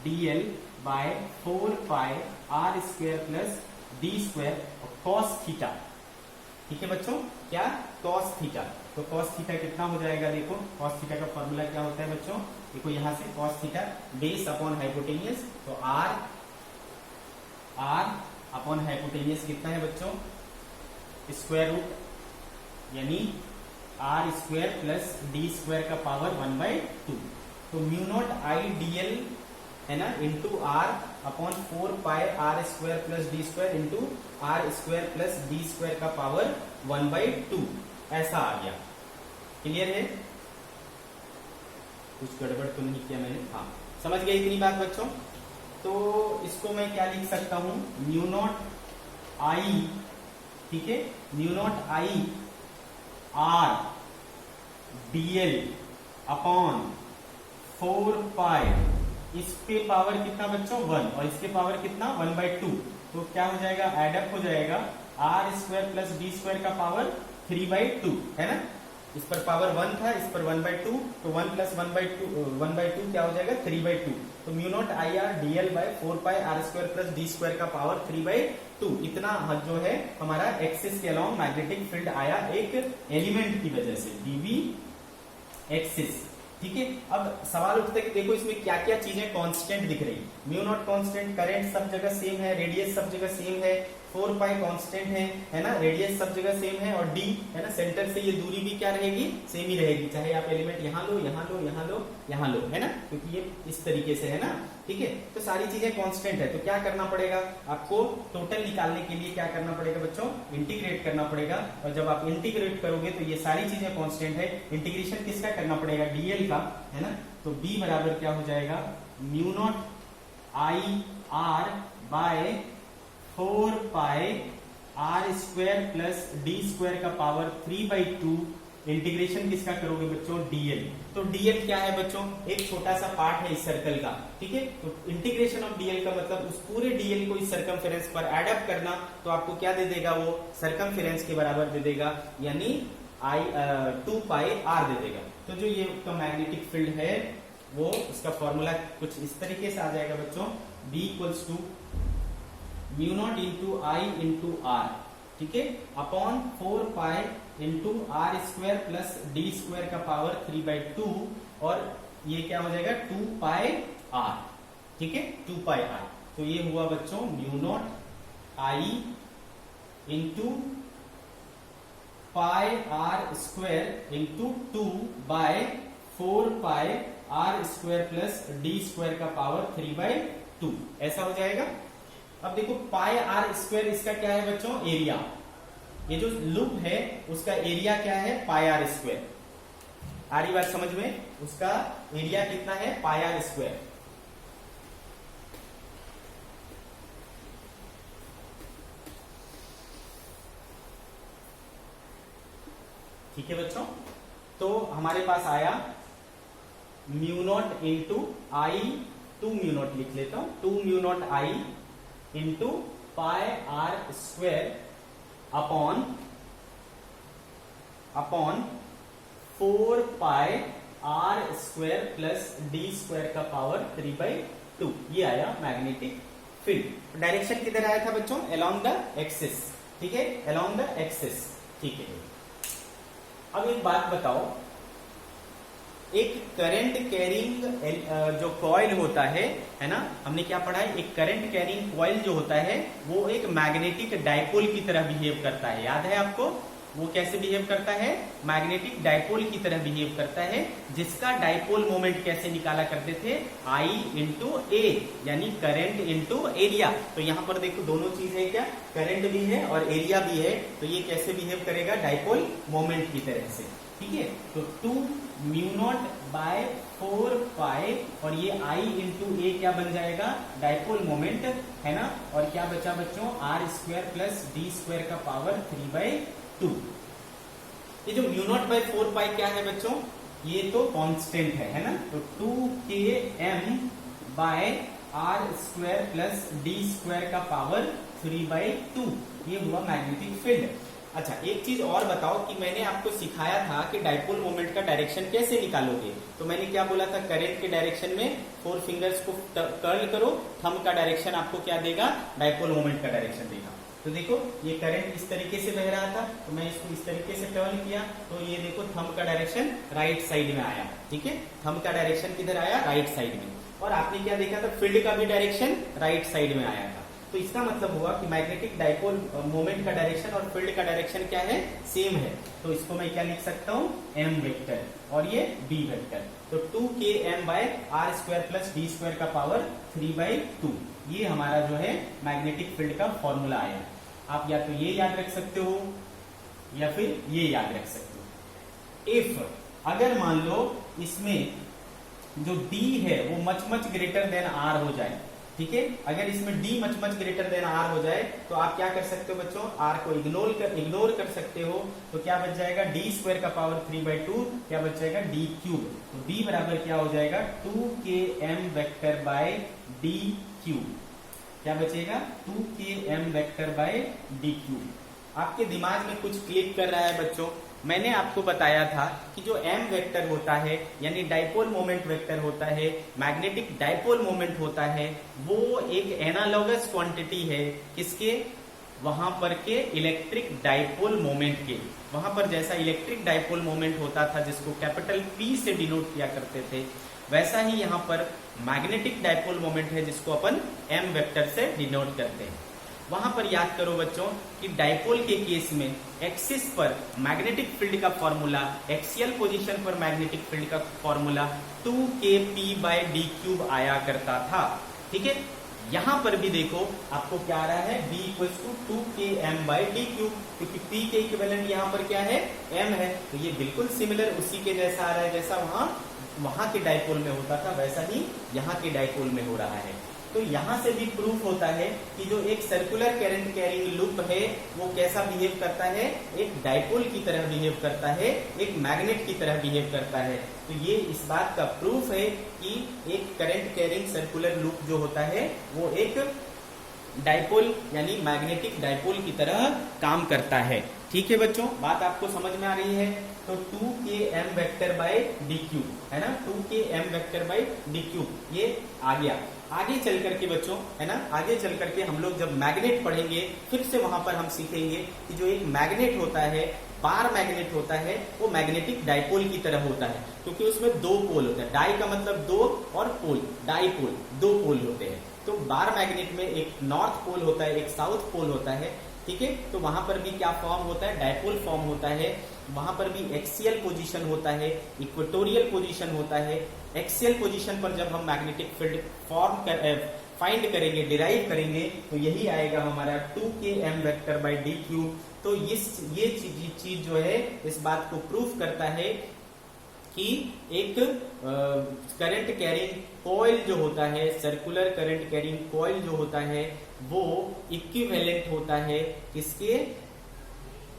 dl by 4 pi r square plus D square cos theta. ठीक है बच्चों, क्या, cos थीटा। तो cos थीटा कितना हो जाएगा, देखो cos थीटा का फॉर्मूला क्या होता है बच्चों, देखो यहां से cos theta base upon hypotenuse, तो r अपॉन हाइपोटेनियस कितना है बच्चों, स्क्वायर रूट, यानी r square plus D square का पावर 1/2। तो म्यू नॉट I dl है ना into r upon 4 pi r square plus D square into r square plus D square का पावर 1/2, ऐसा आ गया। क्लियर है, कुछ गड़बड़ तो नहीं किया मैंने, हाँ समझ गए इतनी बात बच्चों। तो इसको मैं क्या लिख सकता हूं, म्यू नॉट I, ठीक है, mu not I r dl upon 4 पाई, इस पे पावर कितना बच्चों 1 और इसके पावर कितना 1/2। तो क्या हो जाएगा, एडअप हो जाएगा r square plus D square का पावर 3/2 है ना, इस पर पावर 1 था, इस पर 1/2, तो 1 प्लस 1/2 क्या हो जाएगा 3/2। तो mu not I r dl by 4 pi r square plus D square का पावर 3/2, इतना जो है हमारा एक्सिस के अलोंग मैग्नेटिक फील्ड आया एक एलिमेंट की वजह से, dB एक्सिस। ठीक है, अब सवाल उठता है कि देखो इसमें क्या क्या चीजें कांस्टेंट दिख रही, म्यू नॉट कांस्टेंट, करंट सब जगह सेम है, रेडियस सब जगह सेम है, 4 पाई कांस्टेंट है ना, रेडियस सब जगह सेम है, और d है ना, सेंटर से ये दूरी भी क्या रहेगी, सेम ही रहेगी, चाहे आप एलिमेंट यहाँ लो, यहाँ लो, यहाँ लो, यहाँ लो, है ना, क्योंकि ये इस तरीके से है ना। ठीक है, तो सारी चीजें कांस्टेंट है, तो क्या करना पड़ेगा आपको, टोटल निकालने के लिए क्या करना पड़ेगा बच्चों, इंटीग्रेट करना पड़ेगा। और जब आप इंटीग्रेट करोगे तो ये सारी चीजें कांस्टेंट है, इंटीग्रेशन किसका करना पड़ेगा, dl का, है ना। तो b बराबर क्या हो जाएगा, mu not I r by 4 pi r square plus D square का पावर 3/2, इंटीग्रेशन किसका करोगे बच्चों, dl। तो dl क्या है बच्चों, एक छोटा सा पार्ट है इस सर्कल का, ठीक है। तो इंटीग्रेशन ऑफ dl का मतलब उस पूरे dl को इस सर्कमफेरेंस पर एडअप करना, तो आपको क्या दे देगा, वो सर्कमफेरेंस के बराबर दे देगा, यानी 2 पाई r दे देगा। तो जो ये मैग्नेटिक फील्ड है वो इसका फॉर्मूला कुछ इस तरीके से आ जाएगा बच्चों, B equals to mu naught into I into r, ठीक है, upon 4 pi into r square plus D square का पावर 3/2, और ये क्या हो जाएगा 2 पाई r, ठीक है, 2 पाई r। तो ये हुआ बच्चों mu not I into pi r square into 2 by 4 pi r square plus D square का पावर 3/2, ऐसा हो जाएगा। अब देखो पाई r स्क्वायर इसका क्या है बच्चों, एरिया, ये जो लूप है उसका एरिया क्या है, पाई r स्क्वायर। आ रही बात समझ में, उसका एरिया कितना है, पाई r स्क्वायर। ठीक है बच्चों, तो हमारे पास आया mu naught into I, 2 mu naught लिख लेता हूं, 2 mu naught I into pi r square upon 4 pi r square plus D square का पावर 3/2, ये आया मैग्नेटिक फील्ड। डायरेक्शन किधर आया था बच्चों, अलोंग द एक्सिस, ठीक है, अलोंग द एक्सिस। ठीक है, अब एक बात बताओ, एक करंट कैरिंग जो कॉइल होता है ना, हमने क्या पढ़ा है, एक करंट कैरिंग कॉइल जो होता है वो एक मैग्नेटिक डाइपोल की तरह बिहेव करता है। याद है आपको वो कैसे बिहेव करता है? मैग्नेटिक डाइपोल की तरह बिहेव करता है, जिसका डाइपोल मोमेंट कैसे निकाला करते थे? I इंटू ए, यानी करंट इंटू एरिया। तो यहां पर देखो दोनों चीज है, क्या करंट भी है और एरिया भी है, तो ये कैसे बिहेव करेगा? डाइपोल मोमेंट की तरह से। ठीक है, तो 2 म्यू नॉट बाय 4 पाई, और ये I इंटू ए क्या बन जाएगा? डाइपोल मोमेंट, है ना। और क्या बचा बच्चों? R square plus D square का पावर 3/2। ये जो म्यू नॉट बाय 4 पाई क्या है बच्चों? ये तो कांस्टेंट है ना। तो 2km by R square plus D square का पावर 3/2, ये हुआ मैग्नेटिक फील्ड। अच्छा, एक चीज और बताओ कि मैंने आपको सिखाया था कि डाइपोल मोमेंट का डायरेक्शन कैसे निकालोगे। तो मैंने क्या बोला था? करंट के डायरेक्शन में 4 फिंगर्स को कर्ल करो, थंब का डायरेक्शन आपको क्या देगा? डाइपोल मोमेंट का डायरेक्शन देगा। तो देखो ये करंट इस तरीके से बह रहा था, तो मैं इसको इस तरीके से टर्न किया, तो ये देखो थंब का डायरेक्शन राइट साइड में आया। ठीक है, थंब का डायरेक्शन किधर आया? राइट साइड में। और आपने क्या देखा था? फील्ड का भी डायरेक्शन राइट साइड में आया था। तो इसका मतलब हुआ कि मैग्नेटिक डाइपोल मोमेंट का डायरेक्शन और फील्ड का डायरेक्शन क्या है? सेम है। तो इसको मैं क्या लिख सकता हूँ? m वेक्टर, और ये b वेक्टर। तो 2km by R square plus D square का पावर 3/2, ये हमारा जो है मैग्नेटिक फील्ड का फॉर्मूला आया। आप या तो ये याद रख सकते हो या फिर ये याद रख सकते हो। इफ अगर मान लो इसमें जो d है वो much much greater than r हो जाए, ठीक है, अगर इसमें d much much greater than r हो जाए, तो आप क्या कर सकते हो बच्चों? r को इग्नोर कर सकते हो। तो क्या बच जाएगा? d स्क्वायर का पावर 3/2, क्या बच जाएगा? d cube. तो d बराबर क्या हो जाएगा? 2km vector by d cube. क्या बचेगा? 2km vector by d cube. आपके दिमाग में कुछ क्लिक कर रहा है बच्चों? मैंने आपको बताया था कि जो m वेक्टर होता है, यानी डाइपोल मोमेंट वेक्टर होता है, मैग्नेटिक डाइपोल मोमेंट होता है, वो एक एनालॉगस क्वांटिटी है किसके? वहां पर के इलेक्ट्रिक डाइपोल मोमेंट के। वहां पर जैसा इलेक्ट्रिक डाइपोल मोमेंट होता था जिसको कैपिटल P से डिनोट किया करते थे, वैसा ही यहाँ पर मैग्नेटिक डाइपोल मोमेंट है जिसको अपन m वेक्टर से डिनोट करते हैं। वहां पर याद करो बच्चों कि डाइपोल के केस में एक्सिस पर मैग्नेटिक फील्ड का फॉर्मूला, एक्सियल पोजीशन पर मैग्नेटिक फील्ड का फॉर्मूला 2kp/d³ आया करता था। ठीक है, यहां पर भी देखो आपको क्या आ रहा है? b = 2km/d³, क्योंकि p के इक्विवेलेंट यहाँ पर क्या है? m है। तो ये बिल्कुल सिमिलर उसी के जैसा आ रहा है, जैसा वहां के डाइपोल में होता था वैसा ही यहाँ के डाइपोल में हो रहा है। तो यहां से भी प्रूफ होता है कि जो एक सर्कुलर करंट कैरिंग लूप है वो कैसा बिहेव करता है? एक डाइपोल की तरह बिहेव करता है, एक मैग्नेट की तरह बिहेव करता है। तो ये इस बात का प्रूफ है कि एक करंट कैरिंग सर्कुलर लूप जो होता है वो एक डाइपोल यानी मैग्नेटिक डाइपोल की तरह काम करता है। ठीक है बच्चों, बात आपको समझ में आ रही है? तो 2km वेक्टर बाय d³ है ना, 2km वेक्टर बाय d³ ये आ गया। आगे चल करके बच्चों, है ना, आगे चल करके हम लोग जब मैग्नेट पढ़ेंगे फिर से वहां पर हम सीखेंगे कि जो एक मैग्नेट होता है, बार मैग्नेट होता है, वो मैग्नेटिक डाइपोल की तरह होता है, क्योंकि उसमें 2 पोल होता है। डाई का मतलब 2 और पोल, डाइपोल, 2 पोल होते हैं। तो बार मैग्नेट में एक नॉर्थ पोल होता है, एक साउथ पोल होता है। ठीक है, तो वहां पर भी क्या फॉर्म होता है? डाइपोल फॉर्म होता है। वहां पर भी एक्सियल पोजीशन होता है, इक्वेटोरियल पोजीशन होता है। एक्सियल पोजीशन पर जब हम मैग्नेटिक फील्ड फाइंड करेंगे, डिराइव करेंगे, तो यही आएगा हमारा 2km वेक्टर बाय d³। तो ये चीज जो है इस बात को प्रूफ करता है कि एक करंट कैरिंग कॉइल जो होता है, सर्कुलर करंट कैरिंग कॉइल जो होता है, वो इक्विवेलेंट होता है किसके?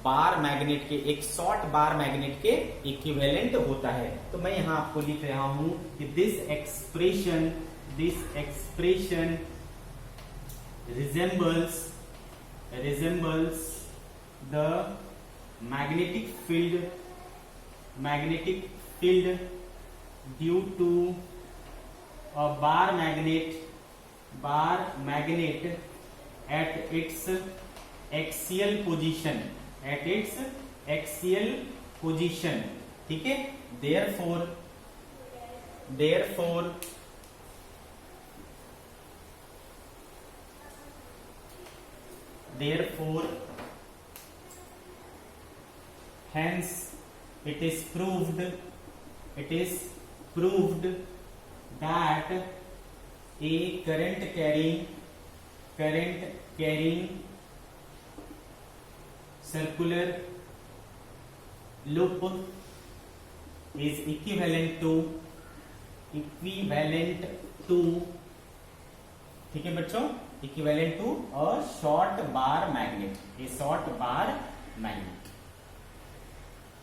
बार मैग्नेट के, एक शॉर्ट बार मैग्नेट के इक्विवेलेंट होता है। तो मैं यहां आपको लिख रहा हूं कि this expression resembles the magnetic field due to a bar magnet at its axial position position, ठीक है। Therefore hence it is proved that a current carrying circular loop is equivalent to ठीक है बच्चों, equivalent to a short bar magnet, a short bar magnet,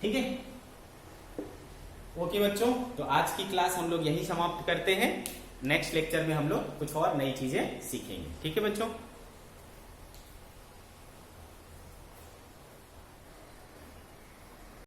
ठीक है। Okay बच्चों, तो आज की क्लास हम लोग यही समाप्त करते हैं। नेक्स्ट लेक्चर में हम लोग कुछ और नई चीजें सीखेंगे, ठीक है बच्चों।